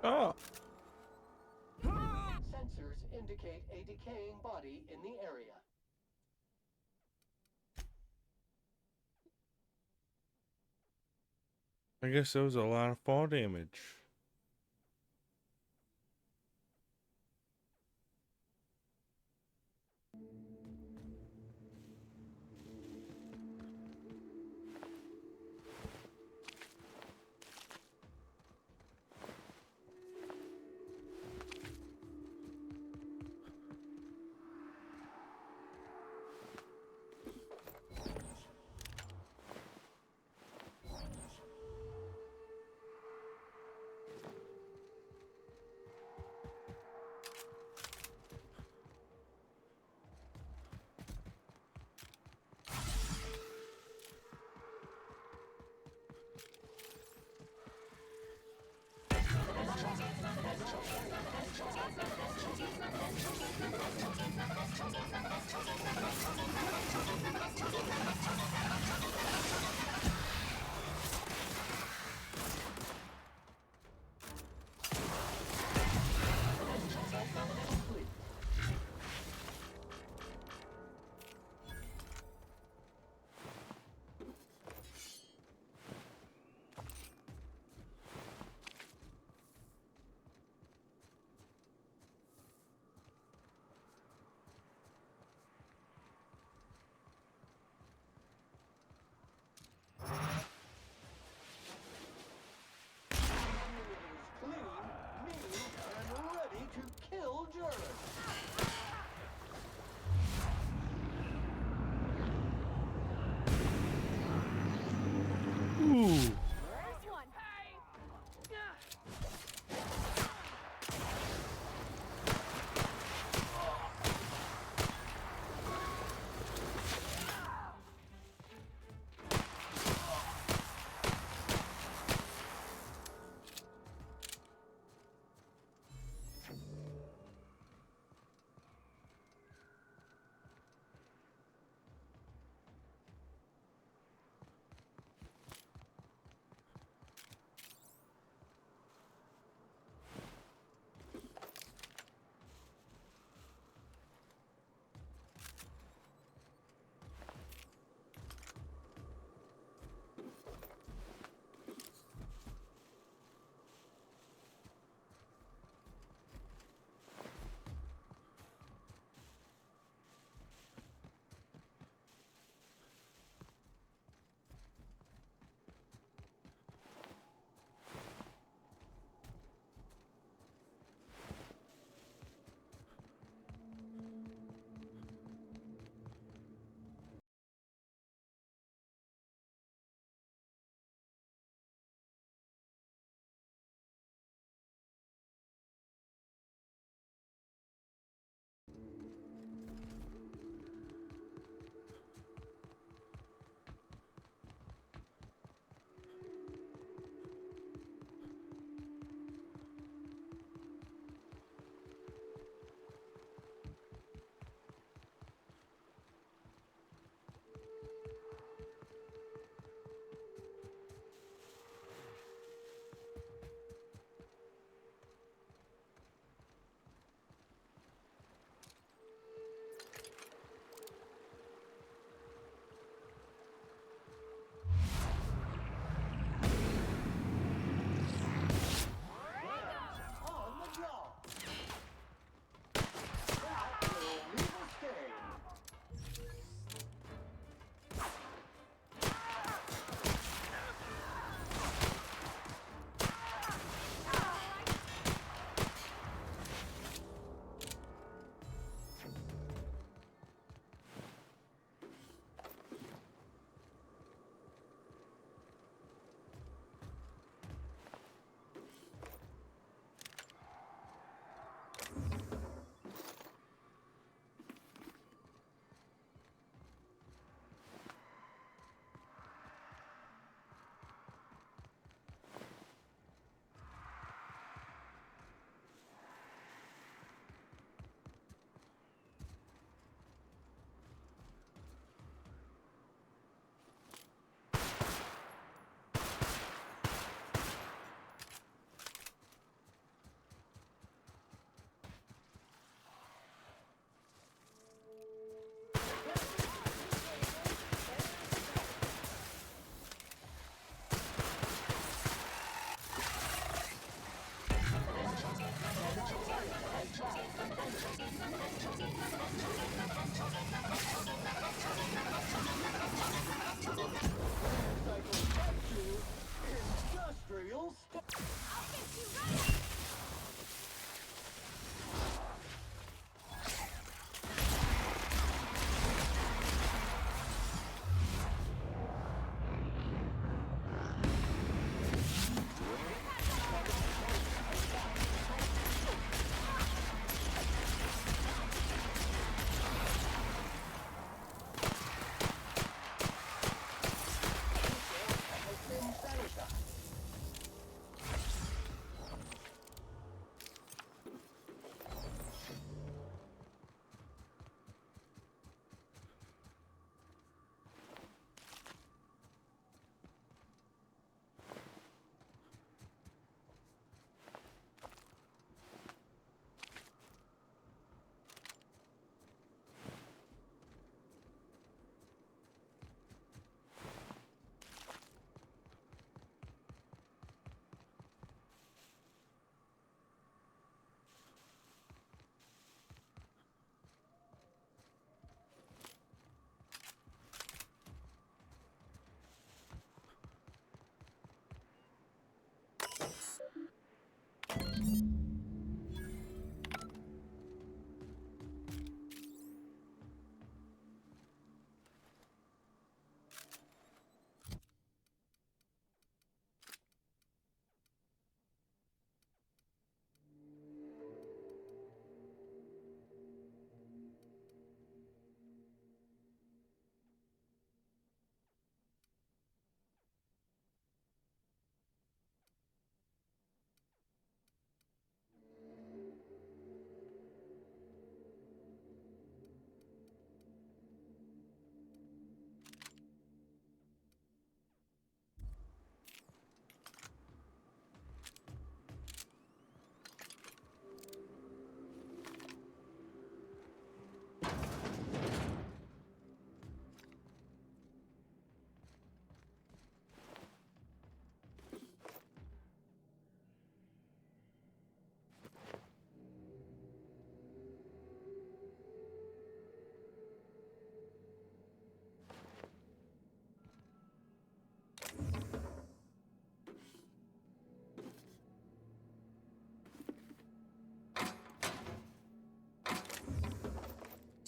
Oh. Sensors indicate a decaying body in the area. I guess there was a lot of fall damage.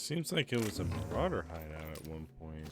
Seems like it was a Marauder hideout at one point.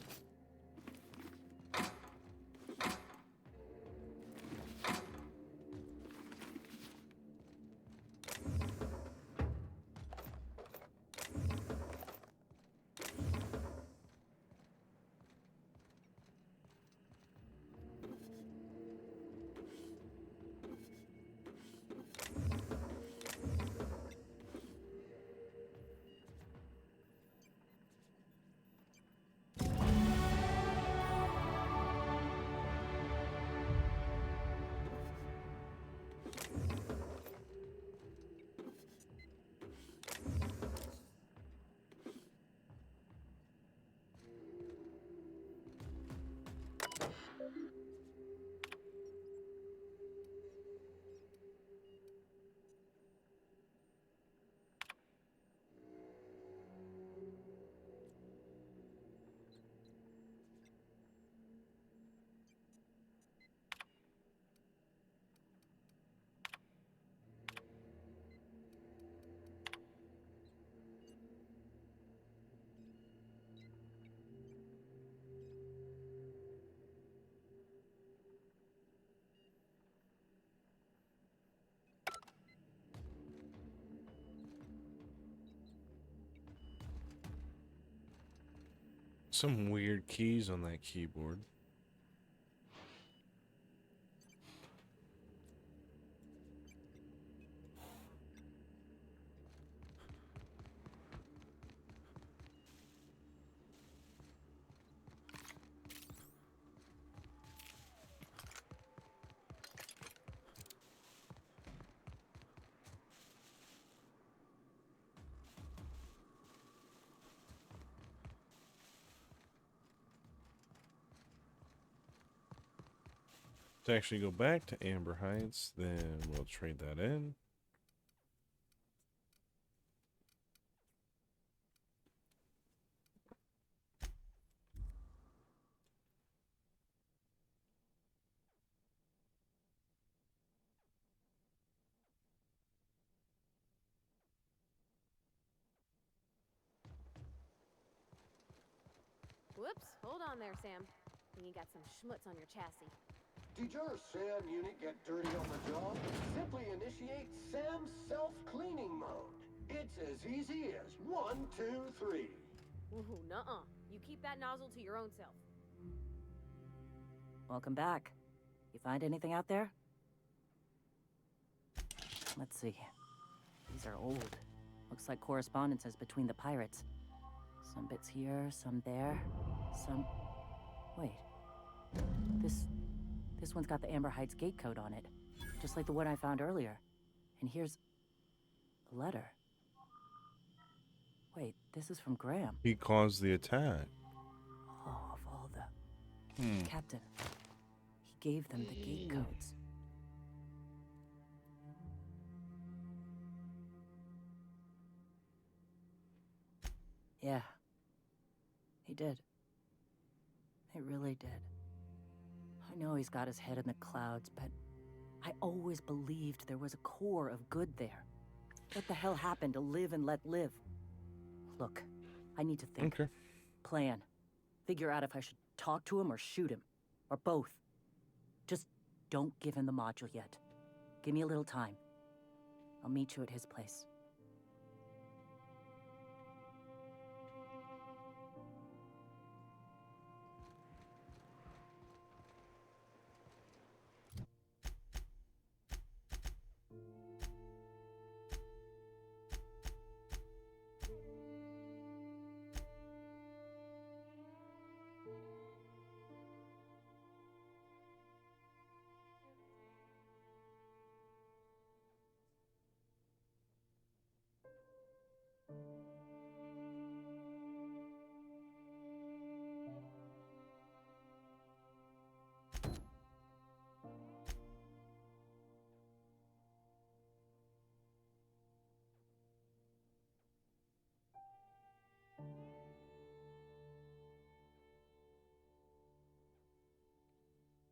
Some weird keys on that keyboard. To actually go back to Amber Heights, then we'll trade that in. Whoops, hold on there, Sam. You got some schmutz on your chassis. Did your SAM unit get dirty on the job? Simply initiate SAM self-cleaning mode. It's as easy as 1, 2, 3. Ooh, nuh-uh. You keep that nozzle to your own self. Welcome back. You find anything out there? Let's see. These are old. Looks like correspondences between the pirates. Some bits here, some there, some... Wait. This one's got the Amber Heights gate code on it, just like the one I found earlier. And here's a letter. Wait, this is from Graham. He caused the attack. Oh, of all the... Captain. He gave them the gate codes. Yeah. He did. He really did. I know he's got his head in the clouds, but I always believed there was a core of good there. What the hell happened to live and let live? Look, I need to think. Okay. Plan. Figure out if I should talk to him or shoot him. Or both. Just don't give him the module yet. Give me a little time. I'll meet you at his place.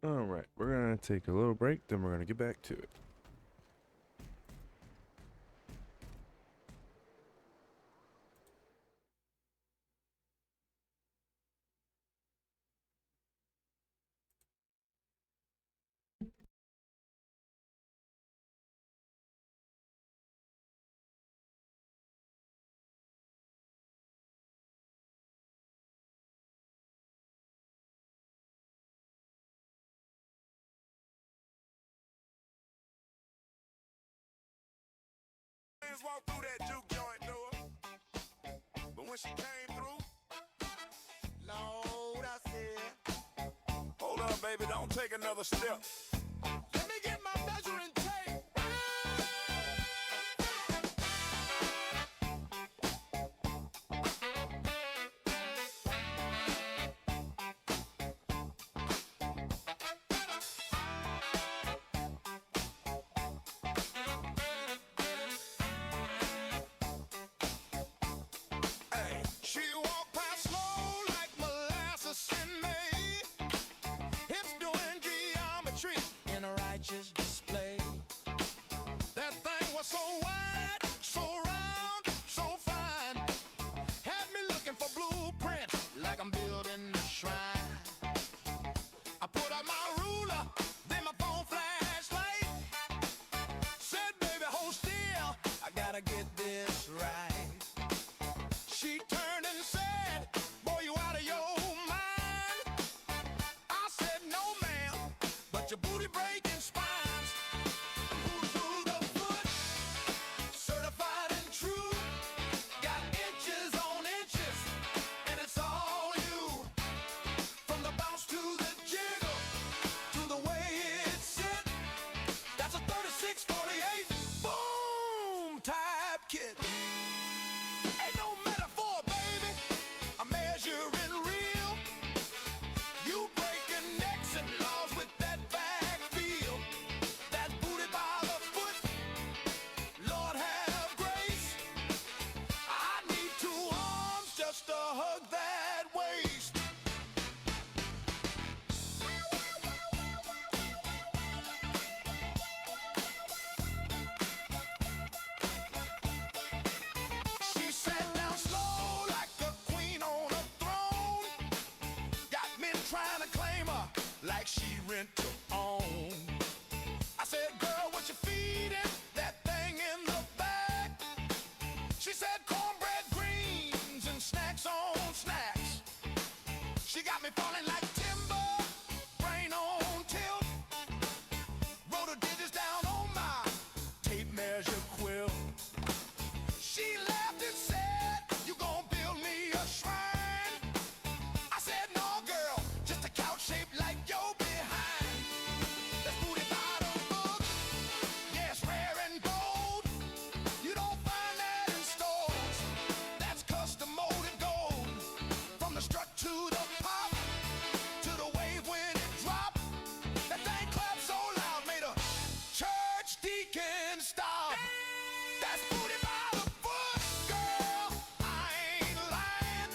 Alright, we're going to take a little break, then we're going to get back to it. just walked through that juke joint, knew her. But when she came through, Lord, I said, hold up, baby, don't take another step. Let me get my measuring tape. Hey, she walked past slow like molasses in May. Hips doing geometry in a righteous display. That thing was so wide, so round, so fine. Had me looking for blueprints like I'm building a shrine. I put out my ruler, then my phone flashlight. Said, baby, hold still, I gotta get this right. She turned and said, boy, you out of your mind. I said, no, ma'am, but your booty breaking spines. Boot to the foot, certified and true. Got inches on inches, and it's all you. From the bounce to the jiggle, to the way it sit. That's a 36-48, boom, type kit. Ain't no metaphor, baby. I'm measuring real. You breaking necks and laws with that back feel. That booty by the foot. Lord have grace. I need 2 arms just to hug that waist. She sat down slow like a queen on a throne. Got men trying to claim her like she rent to own. I said, girl, what you feeding that thing in the bag? She said, cornbread, greens, and snacks on snacks. She got me falling like timber, brain on tilt. Wrote her digits down on my tape measure quill. She laughed and said, you gon' build me a shrine. I said, no, girl, just a couch shaped like your behind. That's booty by the book. Yeah, it's rare and gold. You don't find that in stores. That's custom molded gold. From the strut to the pop, to the wave when it drop. That thing clapped so loud, made a church deacon stop. That's booty by the foot, girl. I ain't lying.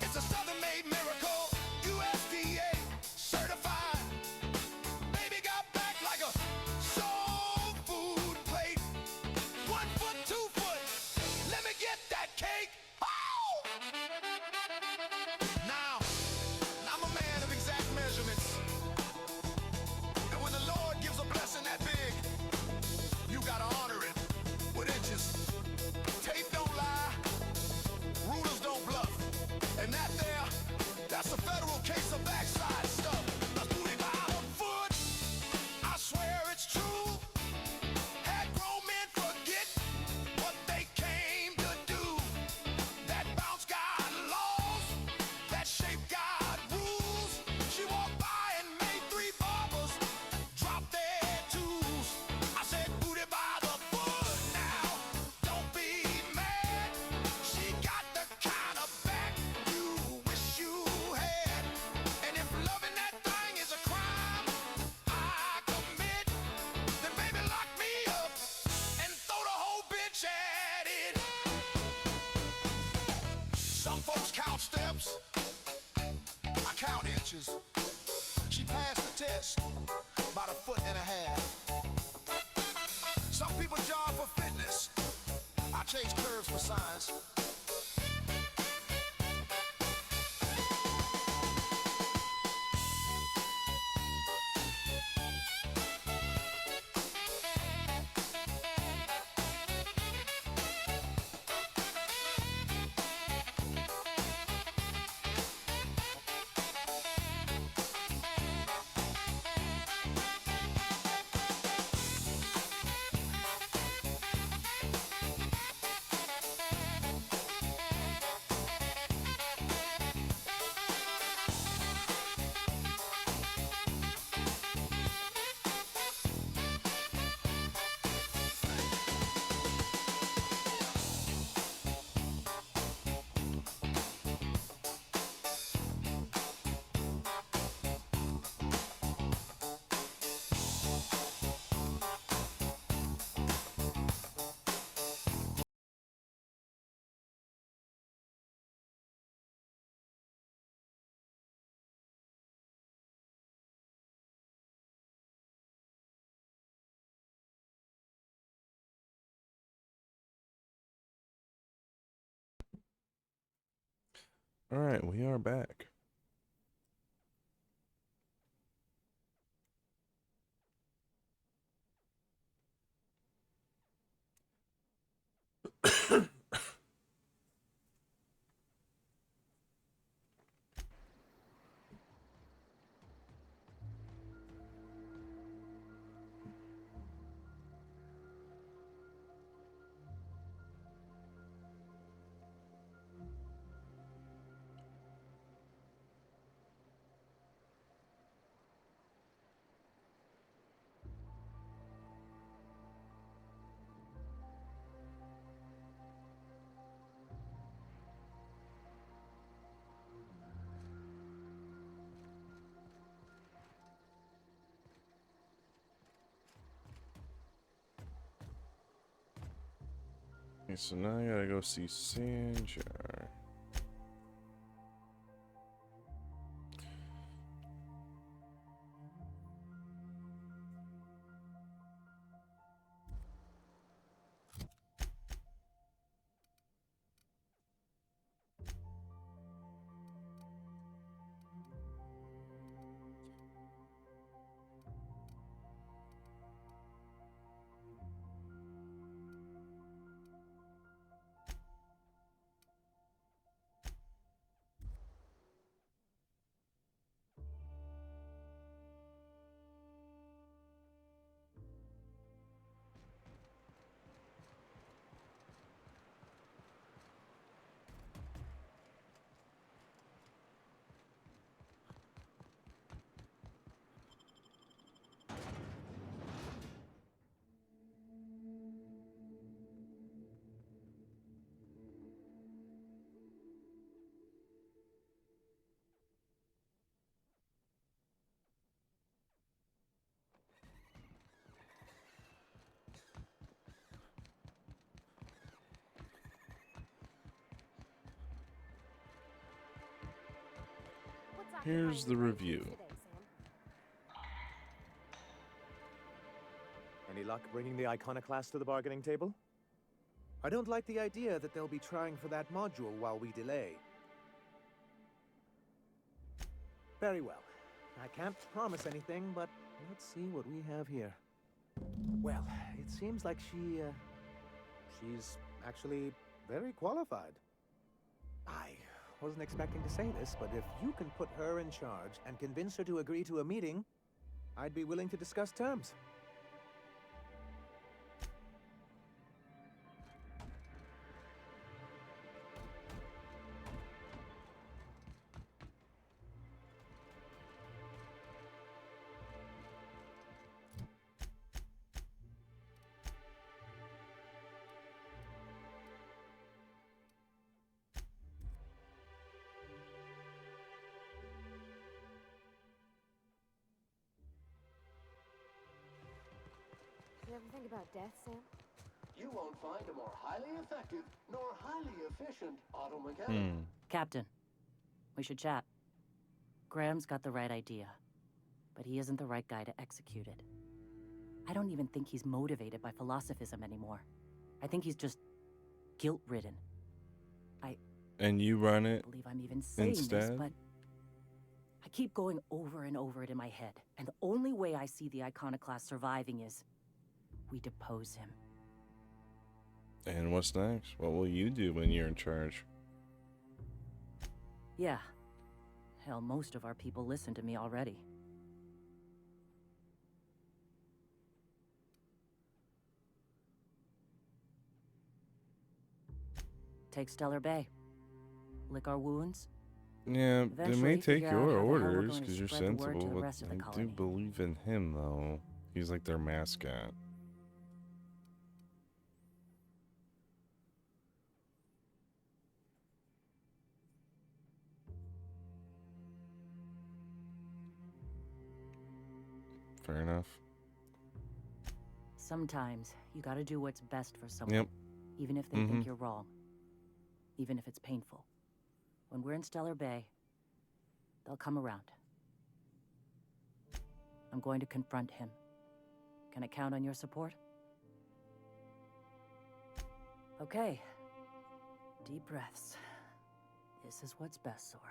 It's a Southern-made miracle, USDA certified. Baby got back like a soul food plate. 1 foot, 2 foot. Let me get that cake. Oh! Now, I'm a man of exact measurements. And when the Lord gives a blessing that big, you gotta honor it with inches. Tape don't lie, rulers don't bluff. And that there, that's a federal case of backside stuff. That's booty by the foot, I swear it's true. Had grown men forget what they came to do. That bounce got laws, that shape got rules. She walked by and made 3 barbers drop their tools. I said, booty by the foot now, don't be mad. She got the kind of back you wish you had. And if loving that thing is a crime I commit, then baby lock me up and throw the whole bitch at it. Some folks count steps, I count inches. She passed the test about 1.5 feet. Some people jog for fitness, I chase curves for science. All right, we are back. Okay, so now I gotta go see Sanjar. Here's the review. Any luck bringing the Iconoclast to the bargaining table? I don't like the idea that they'll be trying for that module while we delay. Very well. I can't promise anything, but let's see what we have here. Well, it seems like she's actually very qualified. I wasn't expecting to say this, but if you can put her in charge and convince her to agree to a meeting, I'd be willing to discuss terms. You ever think about death, Sam? You won't find a more highly effective nor highly efficient auto mechanic. Captain, we should chat. Graham's got the right idea, but he isn't the right guy to execute it. I don't even think he's motivated by philosophism anymore. I think he's just guilt-ridden. And you run it I believe I'm even saying instead? this, but I keep going over and over it in my head, and the only way I see the Iconoclast surviving is we depose him. And what's next? What will you do when you're in charge? Yeah. Hell, most of our people listen to me already. Take Stellar Bay. Lick our wounds. Yeah, they Eventually may take figure out how the your hell we're orders going to because you're spread the word to sensible, the but rest of the I colony. do believe in him, though. He's like their mascot. Fair enough. Sometimes you gotta do what's best for someone. Yep. Even if they think you're wrong. Even if it's painful. When we're in Stellar Bay, they'll come around. I'm going to confront him. Can I count on your support? Okay. Deep breaths. This is what's best, Sora.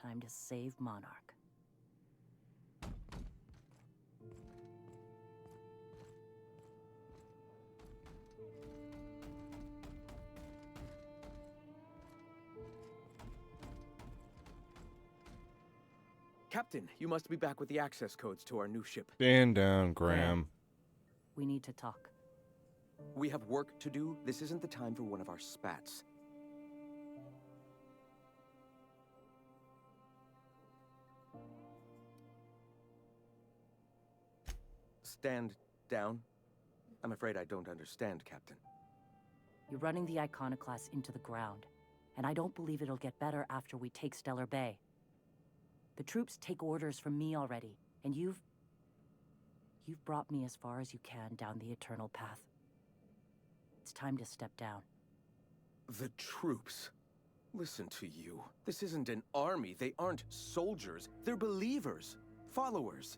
Time to save Monarch. Captain, you must be back with the access codes to our new ship. Stand down, Graham. We need to talk. We have work to do. This isn't the time for one of our spats. Stand down? I'm afraid I don't understand, Captain. You're running the Iconoclast into the ground, and I don't believe it'll get better after we take Stellar Bay. The troops take orders from me already, and you've brought me as far as you can down the Eternal Path. It's time to step down. The troops? Listen to you. This isn't an army. They aren't soldiers. They're believers. Followers.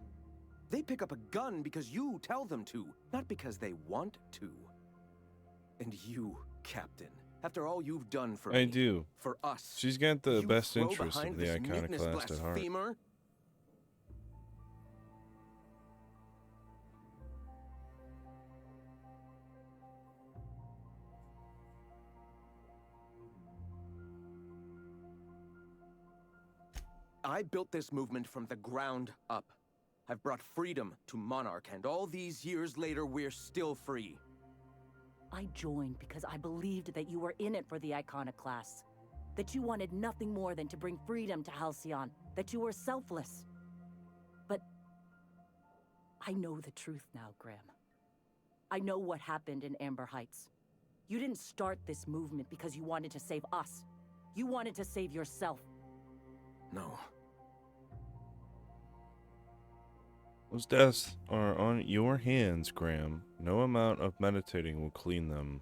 They pick up a gun because you tell them to, not because they want to. And you, Captain, after all you've done for me, I do. For us, She's got the you best throw interest of behind the this mutinous Iconoclast at heart. blasphemer? I built this movement from the ground up. I've brought freedom to Monarch, and all these years later, we're still free. I joined because I believed that you were in it for the Iconoclasts. That you wanted nothing more than to bring freedom to Halcyon. That you were selfless. But I know the truth now, Graham. I know what happened in Amber Heights. You didn't start this movement because you wanted to save us. You wanted to save yourself. No. Those deaths are on your hands, Graham. No amount of meditating will clean them.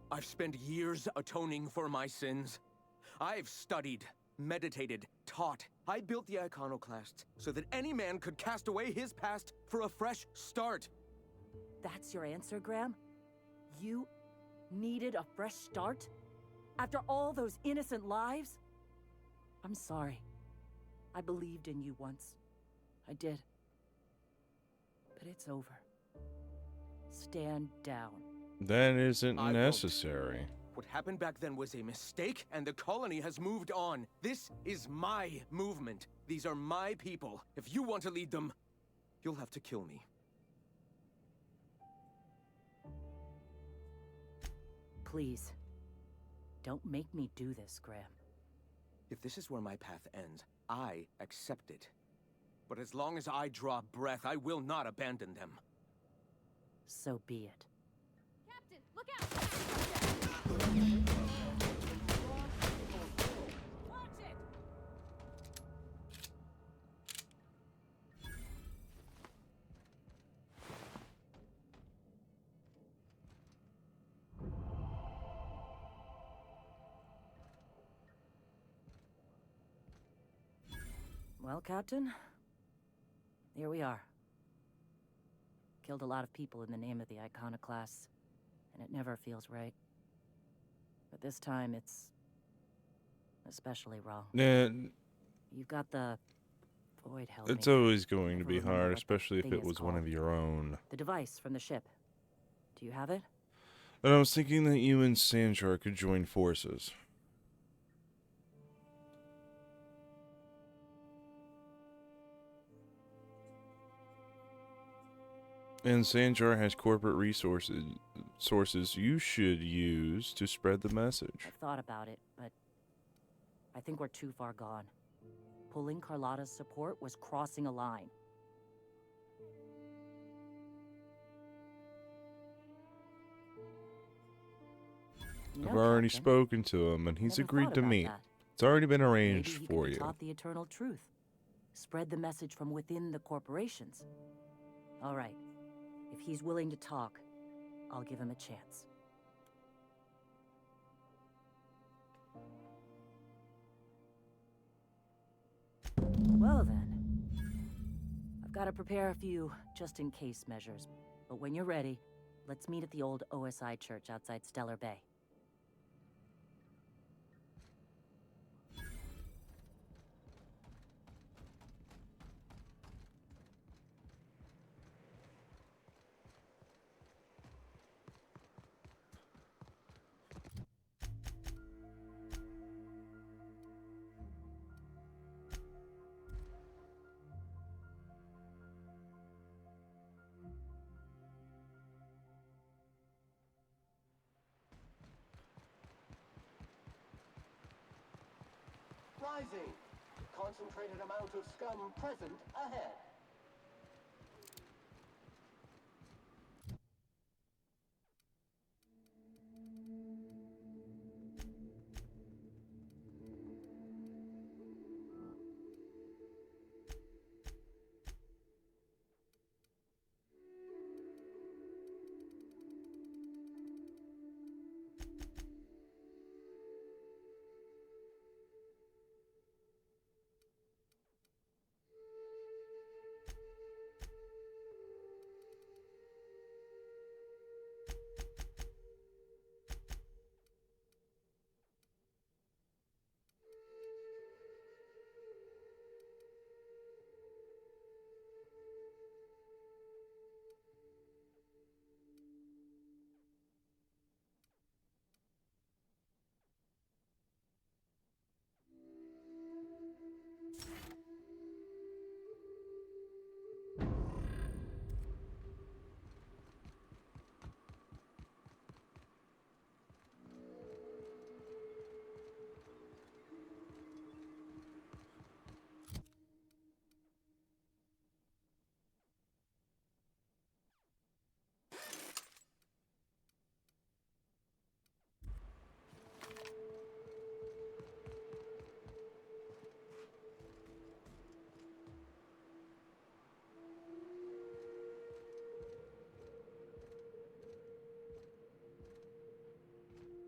I've spent years atoning for my sins. I've studied, meditated, taught. I built the Iconoclast so that any man could cast away his past for a fresh start. That's your answer, Graham? You needed a fresh start? After all those innocent lives? I'm sorry. I believed in you once. I did. But it's over. Stand down. That isn't I won't. necessary. What happened back then was a mistake, and the colony has moved on. This is my movement. These are my people. If you want to lead them, you'll have to kill me. Please. Don't make me do this, Graham. If this is where my path ends, I accept it. But as long as I draw breath, I will not abandon them. So be it. Captain, look out! Watch it! Well, Captain, here we are. Killed a lot of people in the name of the Iconoclasts, and it never feels right. But this time, it's especially wrong. You've got the Void Helmet. It's always going to be Never remember hard, what that especially if thing it is was one of called. your own. The device from the ship. Do you have it? And I was thinking that you and Sandra could join forces. And Sandra has corporate sources you should use to spread the message. I've thought about it, but I think we're too far gone. Pulling Carlotta's support was crossing a line. You I've know, already Captain, spoken to him, and he's never agreed thought to about meet. that. It's already been Maybe arranged he for could be you. taught the eternal truth. Spread the message from within the corporations. All right. If he's willing to talk, I'll give him a chance. So then, I've got to prepare a few just-in-case measures. But when you're ready, let's meet at the old OSI church outside Stellar Bay. Rising. Concentrated amount of scum present ahead.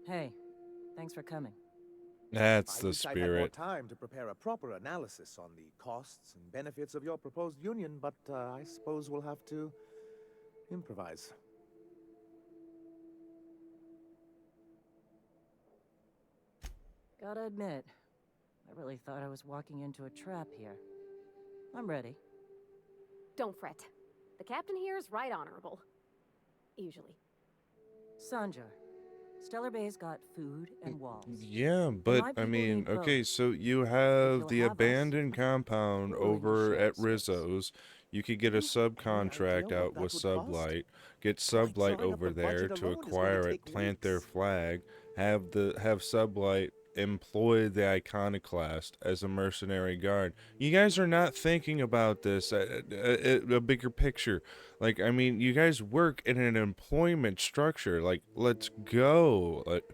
Hey, thanks for coming. That's I the wish I'd had more spirit. time to prepare a proper analysis on the costs and benefits of your proposed union, but I suppose we'll have to improvise. Gotta admit, I really thought I was walking into a trap here. I'm ready. Don't fret. The captain here is right honorable. Usually. Sanjar, Stellar Bay's got food and walls. Yeah, my but I people mean, need both. okay, so you have you'll the have us, abandoned compound we're willing to over share at space. Rizzo's. You could get a subcontract what out that with would cost? Sublight, get Why, Sublight drawing up over the there budget to alone is going to acquire it, take plant their weeks. flag, have Sublight employ the Iconoclast as a mercenary guard. You guys are not thinking about this a bigger picture. Like, I mean, you guys work in an employment structure. Like, let's go. Like,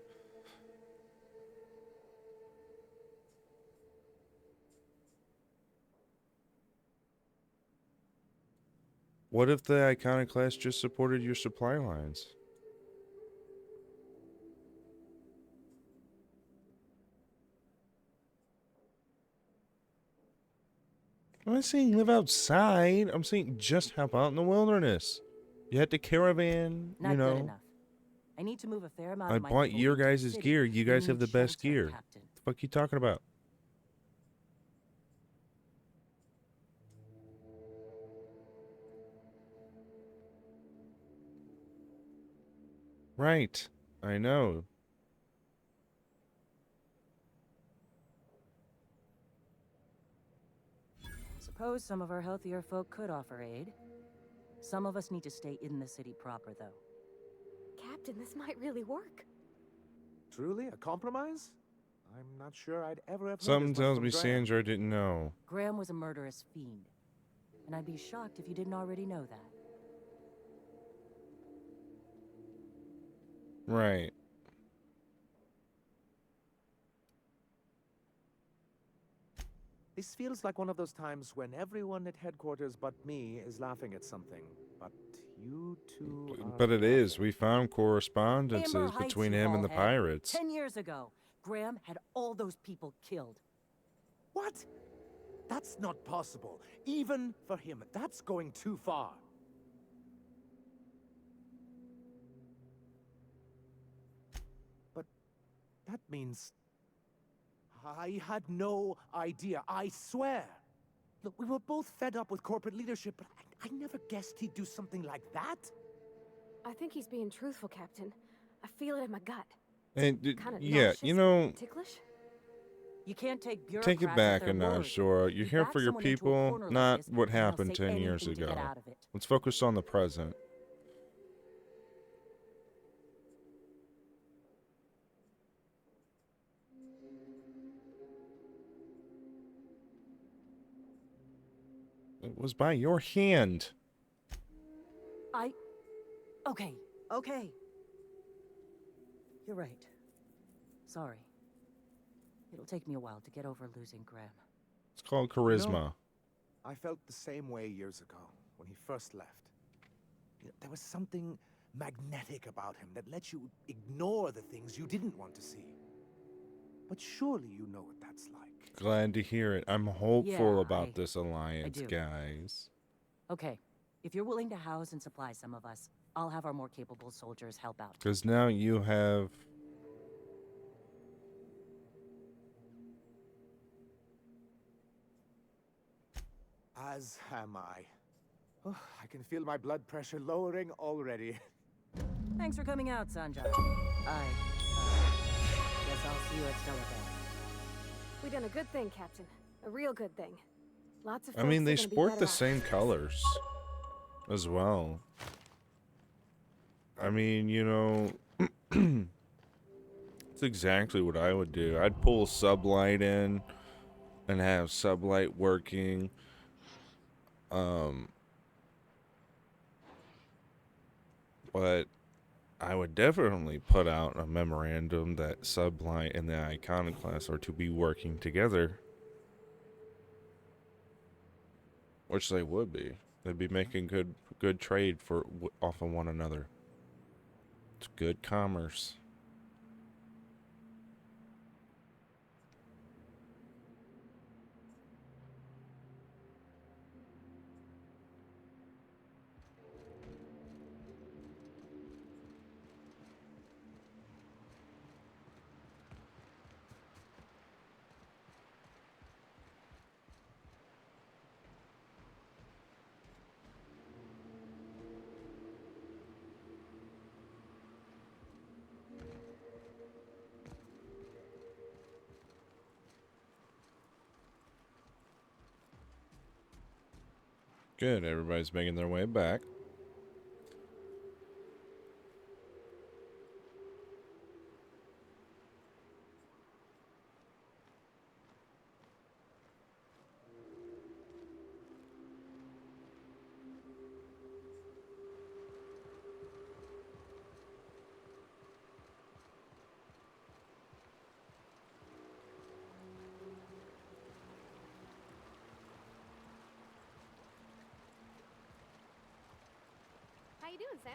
what if the Iconoclast just supported your supply lines? I'm not saying live outside. I'm saying just help out in the wilderness. You had to caravan, Not you good know. enough. I need to move a fair amount I of my bought people your into the guys' city. gear. You They guys have need the best shelter, gear. Captain. The fuck you talking about? Right. I know. Suppose some of our healthier folk could offer aid. Some of us need to stay in the city proper, though. Captain, this might really work. Truly, a compromise? I'm not sure I'd ever have heard Something as much tells from me Graham. Sandra didn't know. Graham was a murderous fiend. And I'd be shocked if you didn't already know that. Right. This feels like one of those times when everyone at headquarters but me is laughing at something. But you two are But it is. laughing. We found correspondences Amber Heights, between you him and the ballhead. pirates. 10 years ago, Graham had all those people killed. What? That's not possible. Even for him, that's going too far. But that means... I had no idea, I swear. Look, we were both fed up with corporate leadership, but I never guessed he'd do something like that. I think he's being truthful, Captain. I feel it in my gut. And Kinda yeah, nauseous you and know, ticklish. You can't take take it bureaucrats at back their a notch, word. Sora. You're You here back for your someone into a people, corner like not this, what and they'll happened say 10 years anything to ago. get out of it. Let's focus on the present. It was by your hand. Okay. You're right. Sorry. It'll take me a while to get over losing Graham. It's called charisma. No. I felt the same way years ago, when he first left. There was something magnetic about him that let you ignore the things you didn't want to see. But surely you know what that's like. Glad to hear it. I'm hopeful Yeah, about this alliance, do. guys. Okay. If you're willing to house and supply some of us, I'll have our more capable soldiers help out. Because now you have... As am I. Oh, I can feel my blood pressure lowering already. Thanks for coming out, Sanjay. Guess I'll see you at Stellar Bay. We done a good thing, Captain. A real good thing. Lots of I folks mean, are they gonna be sport better the off. same colors as well. I mean, you know, it's exactly what I would do. I'd pull sublight in and have sublight working. But I would definitely put out a memorandum that sublight and the iconoclast are to be working together. Which they would be. They'd be making good trade off of one another. It's good commerce. Good, everybody's making their way back. How you doing, Sam?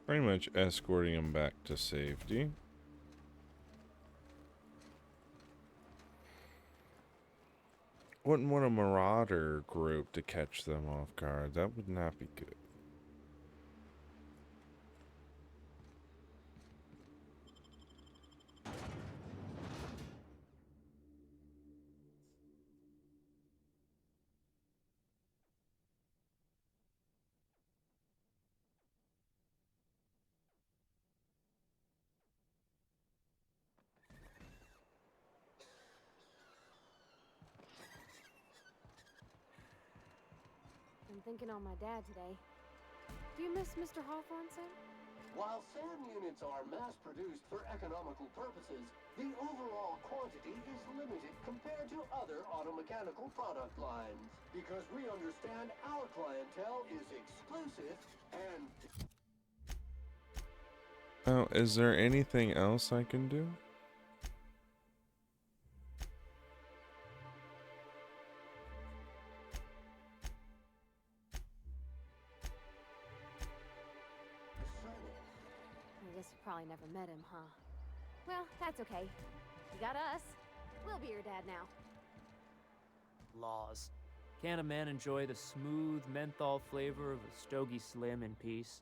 Pretty much escorting him back to safety. Wouldn't want a marauder group to catch them off guard. That would not be good. I'm thinking on my dad today. Do you miss Mr. Hawthorne, Sam? While SAM units are mass-produced for economical purposes, the overall quantity is limited compared to other automechanical product lines. Because we understand our clientele is exclusive and... Oh, is there anything else I can do? probably never met him, huh? Well, that's okay. You got us. We'll be your dad now. Laws. Can't a man enjoy the smooth menthol flavor of a Stogie Slim in peace?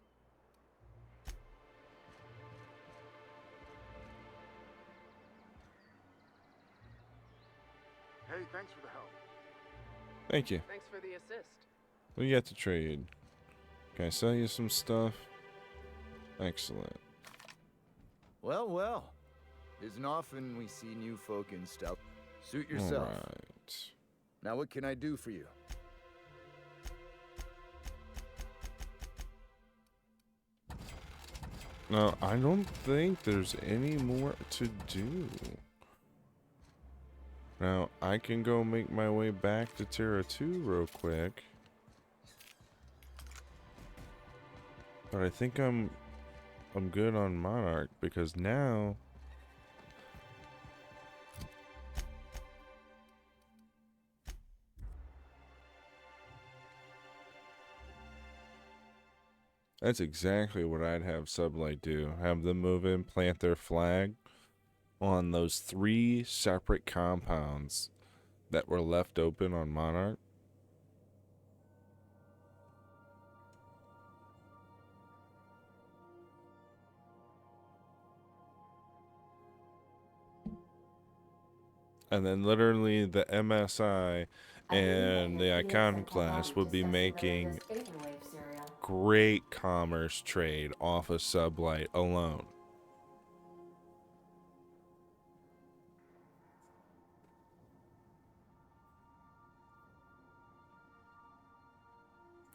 Hey, thanks for the help. Thank you. Thanks for the assist. What do you got to trade? Can I sell you some stuff? Excellent. Well, well. Isn't often we see new folk in stealth. Suit yourself. Alright. Now what can I do for you? No, I don't think there's any more to do. Now, I can go make my way back to Terra 2 real quick. But I think I'm good on Monarch because now that's exactly what I'd have Sublight do. Have them move in, plant their flag on those 3 separate compounds that were left open on Monarch. And then literally the MSI and the Iconoclast would be making great commerce trade off of Sublight alone.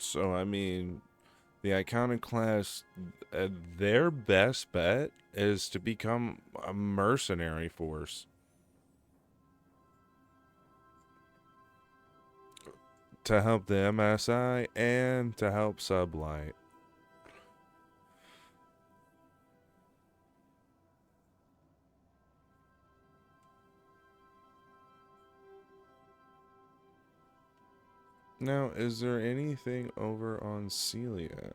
So, I mean, the Iconoclast, their best bet is to become a mercenary force. To help the MSI and to help Sublight. Now, is there anything over on Celia?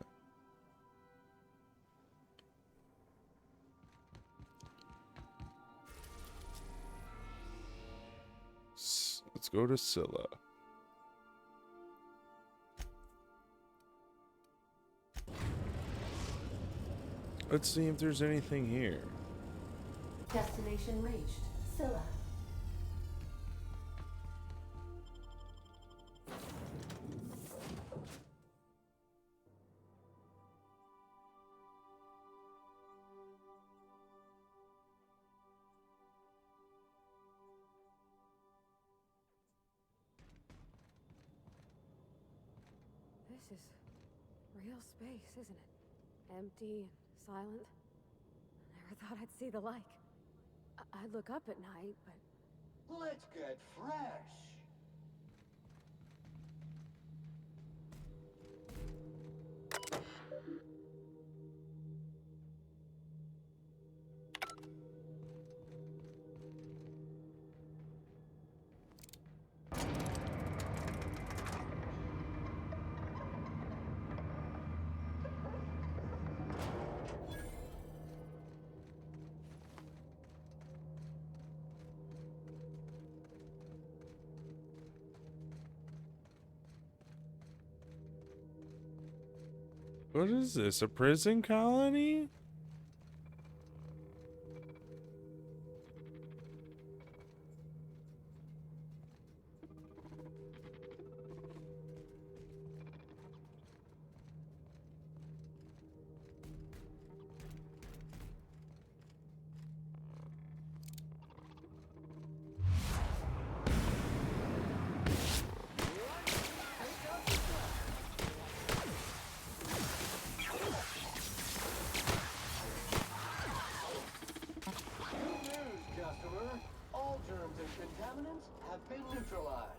Let's go to Scylla. Let's see if there's anything here. Destination reached. Scylla. This is real space, isn't it? Empty and silent. Never thought I'd see the like. I'd look up at night, but... Let's get fresh. What is this? A prison colony? All germs and contaminants have been neutralized.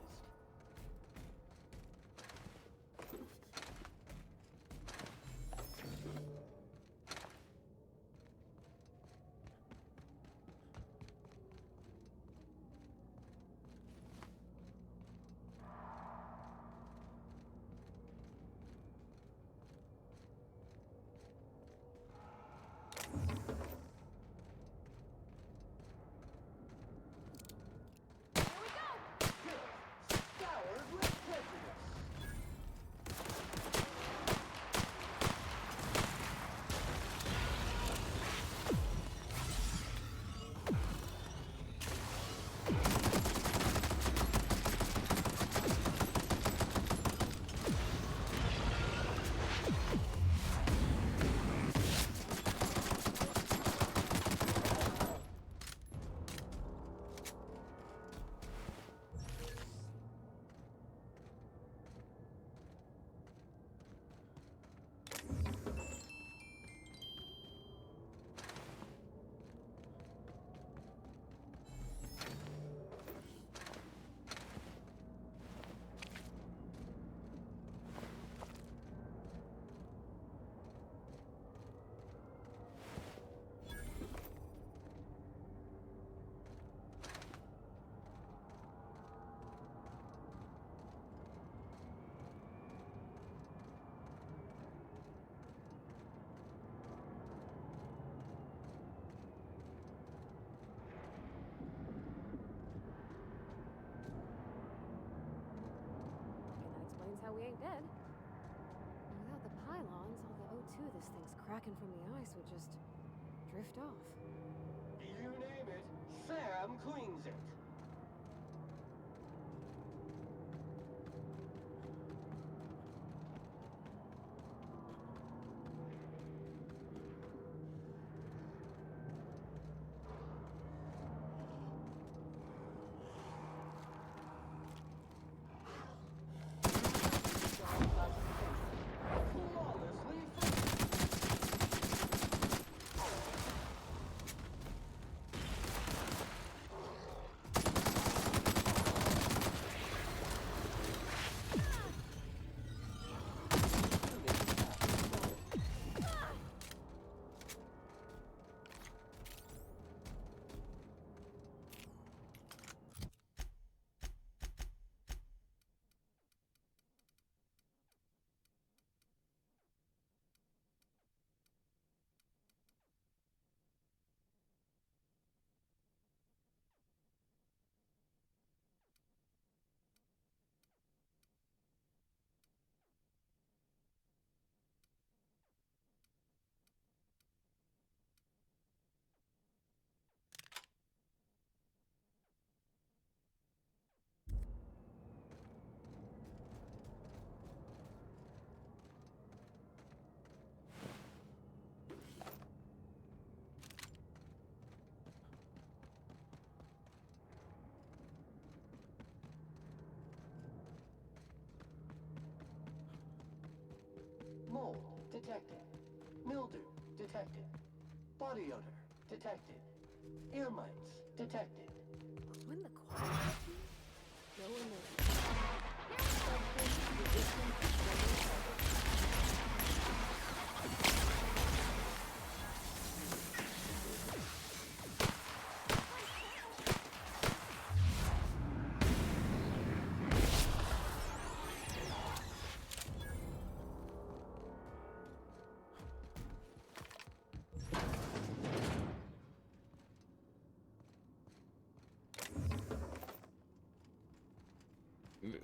dead. Without the pylons, all the O2 this thing's cracking from the ice would just drift off. You name it, Sam cleans it. Mold detected. Mildew detected. Body odor detected. Ear mites detected. When the quality, no one knows.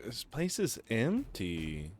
This place is empty.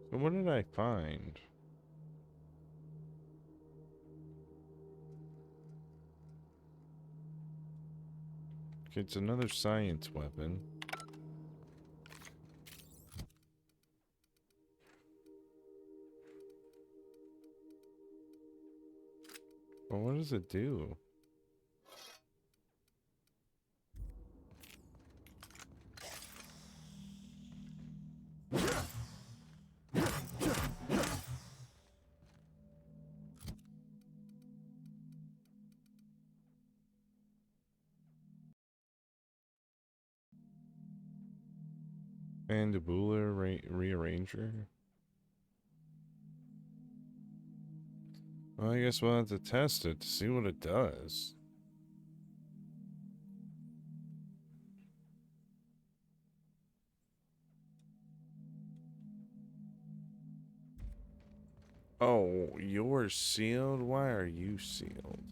So what did I find? Okay, it's another science weapon. Well, what does it do? Mandibular rearranger? Well, I guess we'll have to test it to see what it does. Oh, you're sealed? Why are you sealed?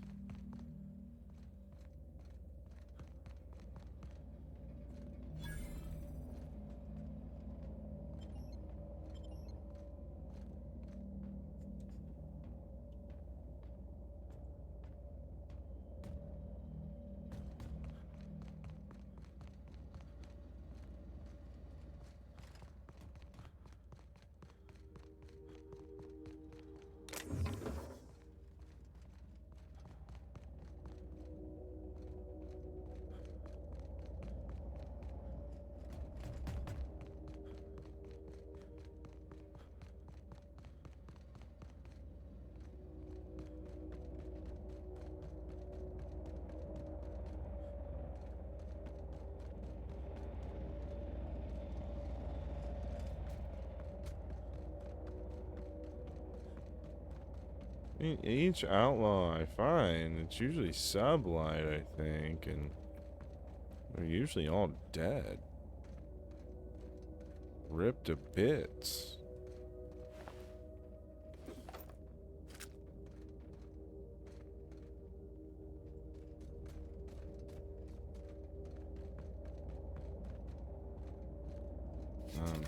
Each outlaw I find, it's usually sublight, I think, and they're usually all dead. Ripped to bits.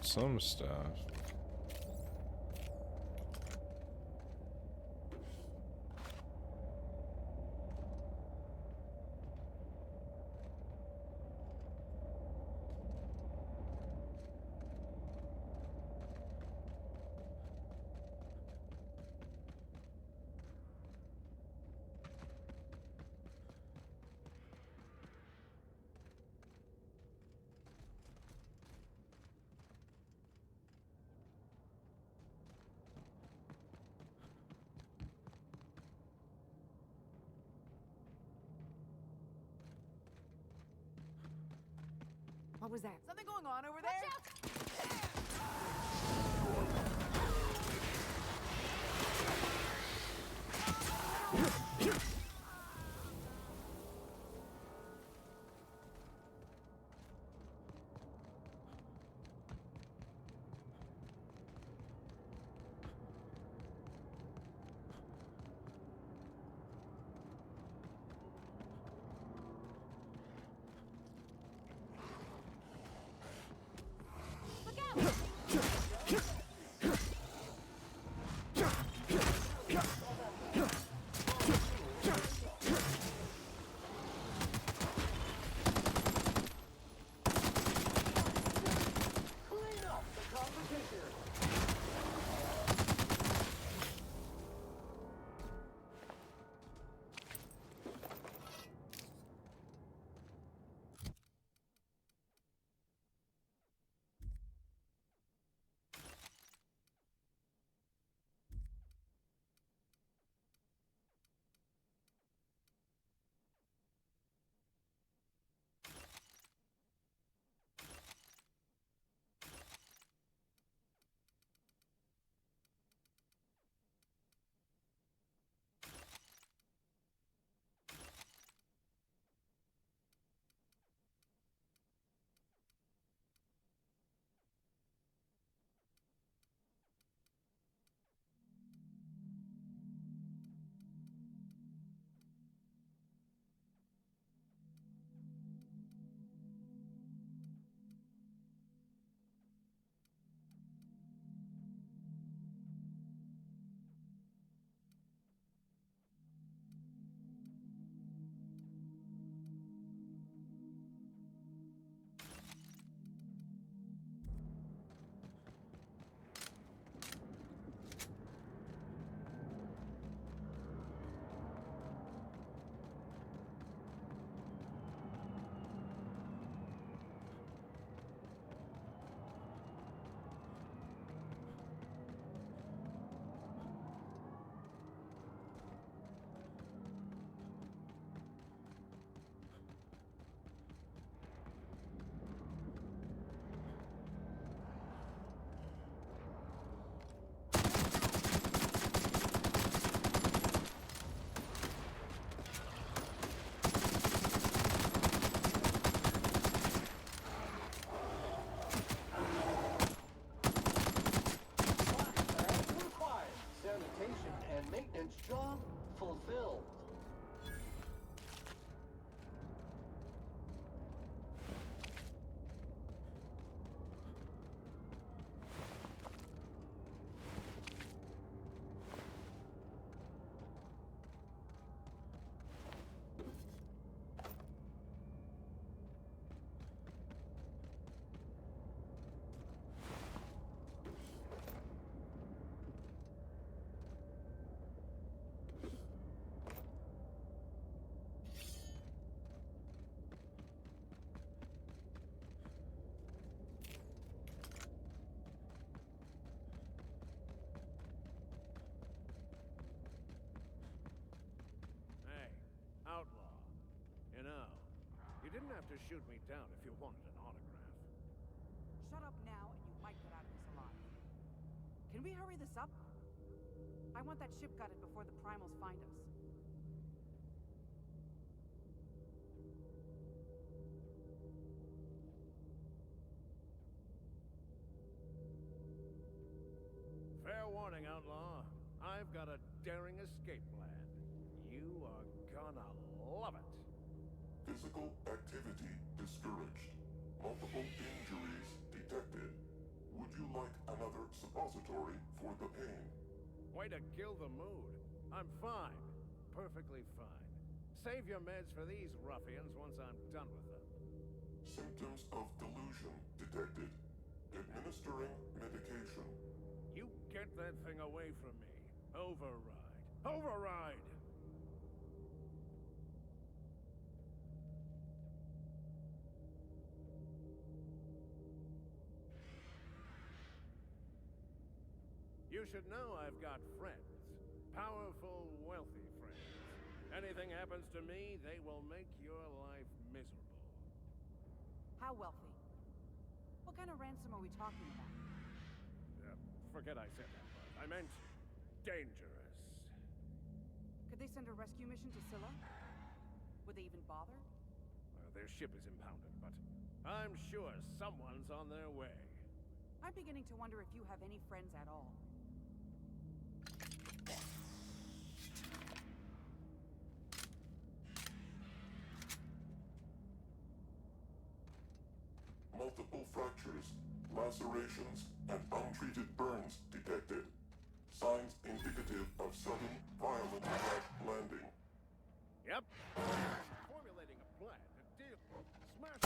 Some stuff. What was that? Something going on over there? shoot me down if you wanted an autograph. Shut up now, and you might get out of this alive. Can we hurry this up? I want that ship gutted before the primals find us. Fair warning, outlaw. I've got a daring escape plan. You are gonna love it. Physical activity discouraged. Multiple injuries detected. Would you like another suppository for the pain? Way to kill the mood. I'm fine. Perfectly fine. Save your meds for these ruffians once I'm done with them. Symptoms of delusion detected. Administering medication. You get that thing away from me. Override. Override! You should know I've got friends. Powerful, wealthy friends. Anything happens to me, they will make your life miserable. How wealthy? What kind of ransom are we talking about? Forget I said that part. I meant dangerous. Could they send a rescue mission to Scylla? Would they even bother? Well, their ship is impounded, but I'm sure someone's on their way. I'm beginning to wonder if you have any friends at all. Multiple fractures, lacerations, and untreated burns detected. Signs indicative of sudden, violent crash landing. Yep. Formulating a plan to deal. Smash.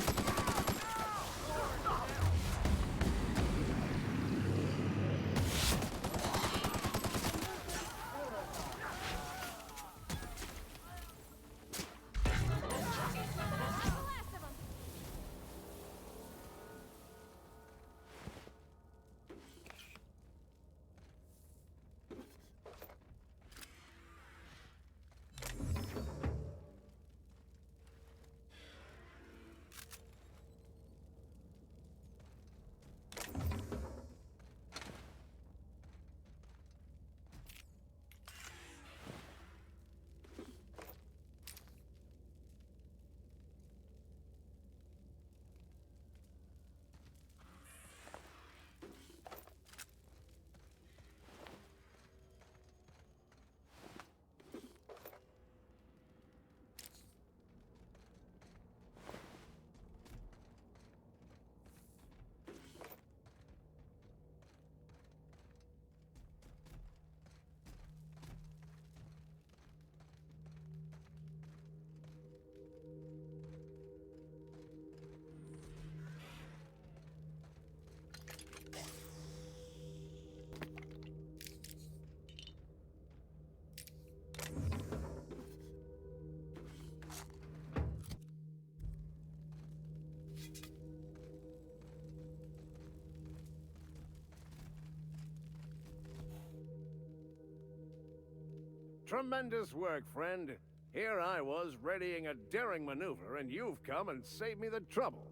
Tremendous work, friend. Here I was readying a daring maneuver, and you've come and saved me the trouble.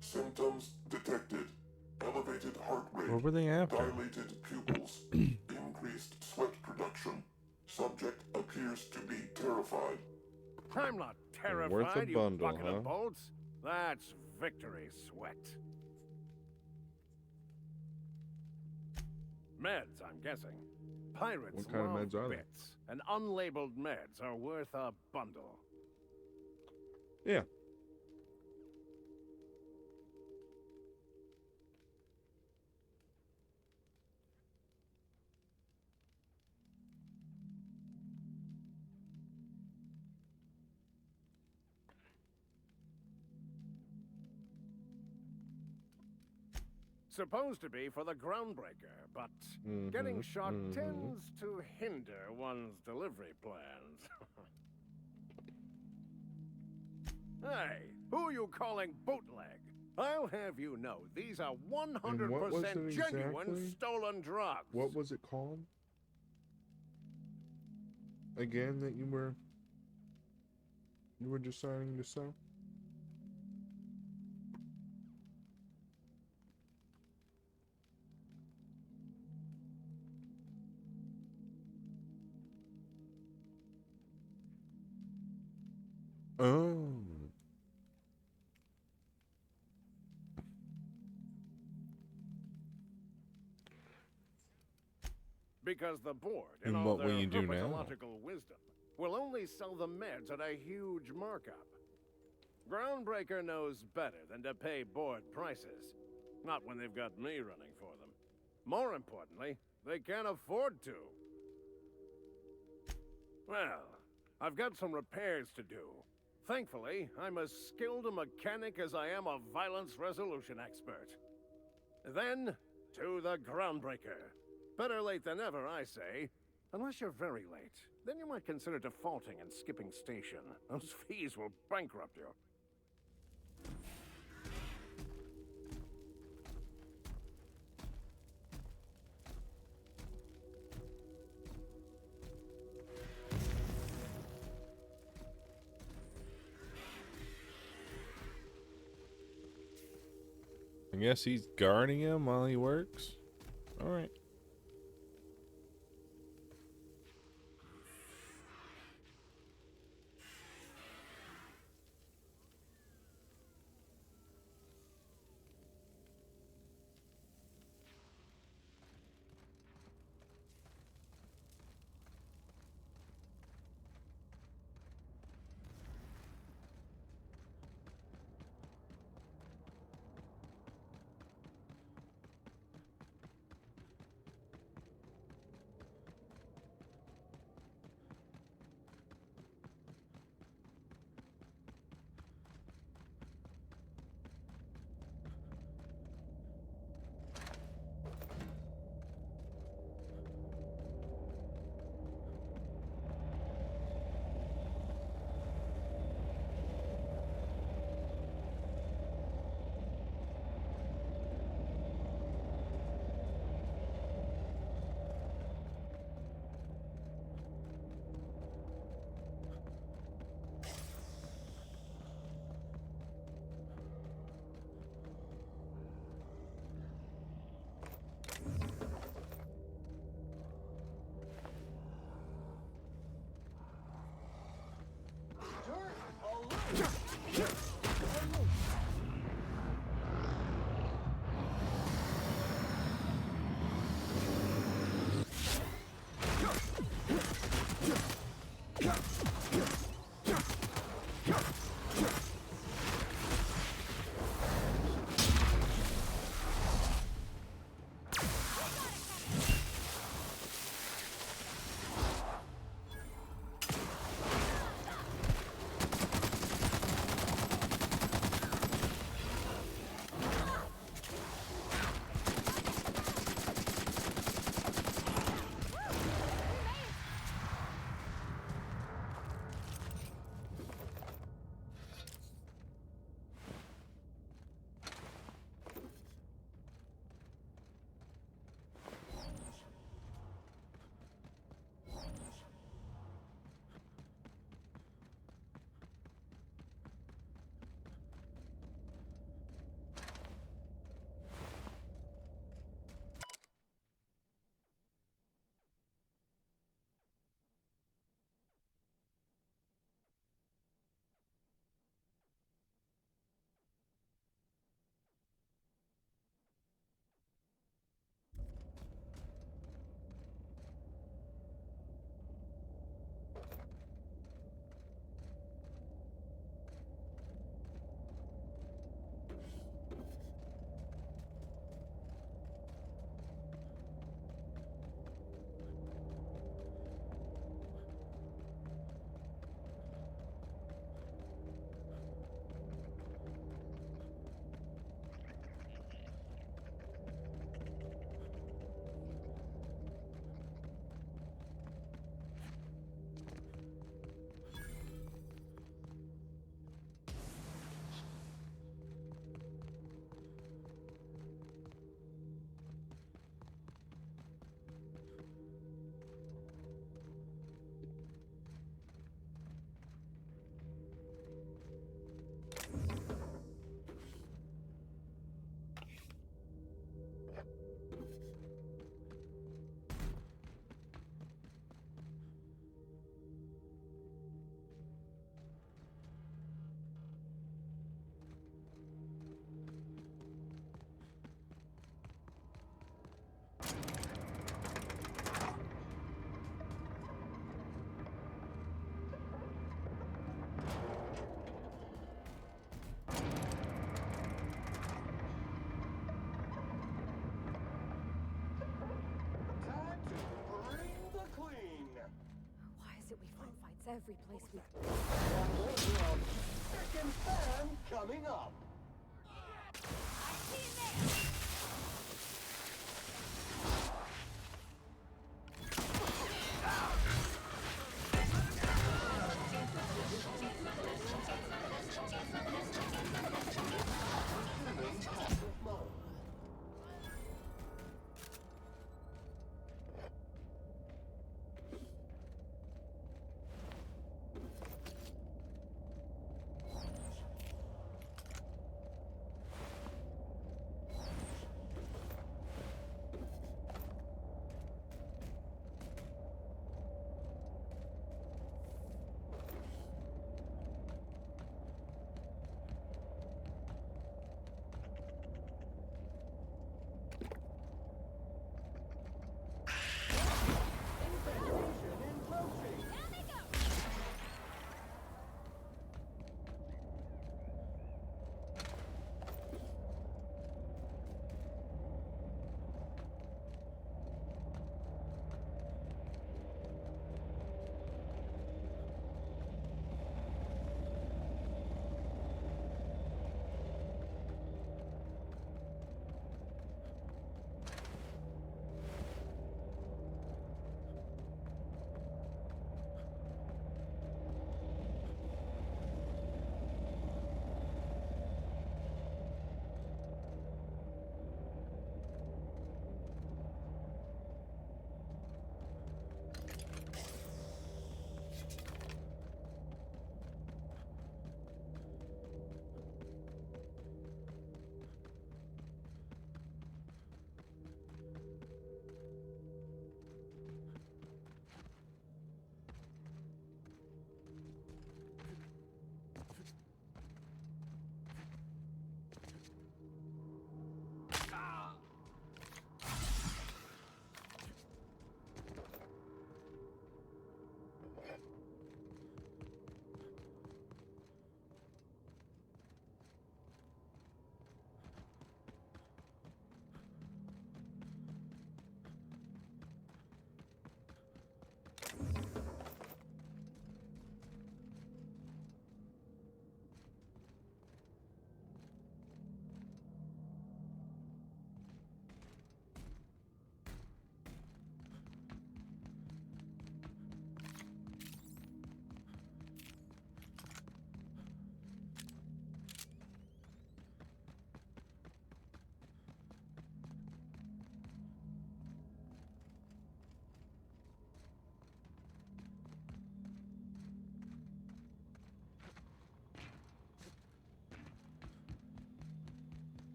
Symptoms detected. Elevated heart rate. What were they after? Dilated pupils. Increased sweat production. Subject appears to be terrified. I'm not terrified, Worth a you bundle, bucket huh? of bolts. That's victory sweat. Meds, I'm guessing. Pirates What kind of love meds are they? bits, and unlabeled meds are worth a bundle. Yeah. Supposed to be for the groundbreaker, but getting shot tends to hinder one's delivery plans. Hey, who are you calling bootleg? I'll have you know, these are 100% And what was it genuine exactly? stolen drugs. What was it called? Again, that you were deciding to sell? Oh. Because the board, in And all what will their you do now? herpetological wisdom, will only sell the meds at a huge markup. Groundbreaker knows better than to pay board prices. Not when they've got me running for them. More importantly, they can't afford to. Well, I've got some repairs to do. Thankfully, I'm as skilled a mechanic as I am a violence resolution expert. Then, to the Groundbreaker. Better late than never, I say. Unless you're very late. Then you might consider defaulting and skipping station. Those fees will bankrupt you. I guess he's guarding him while he works. All right. It's every place we Second fan coming up.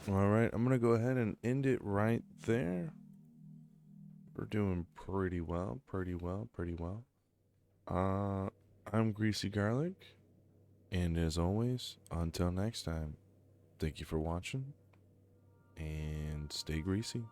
All right, I'm going to go ahead and end it right there. We're doing pretty well, pretty well, pretty well. I'm Greasy Garlic, and as always, until next time, thank you for watching, and stay greasy.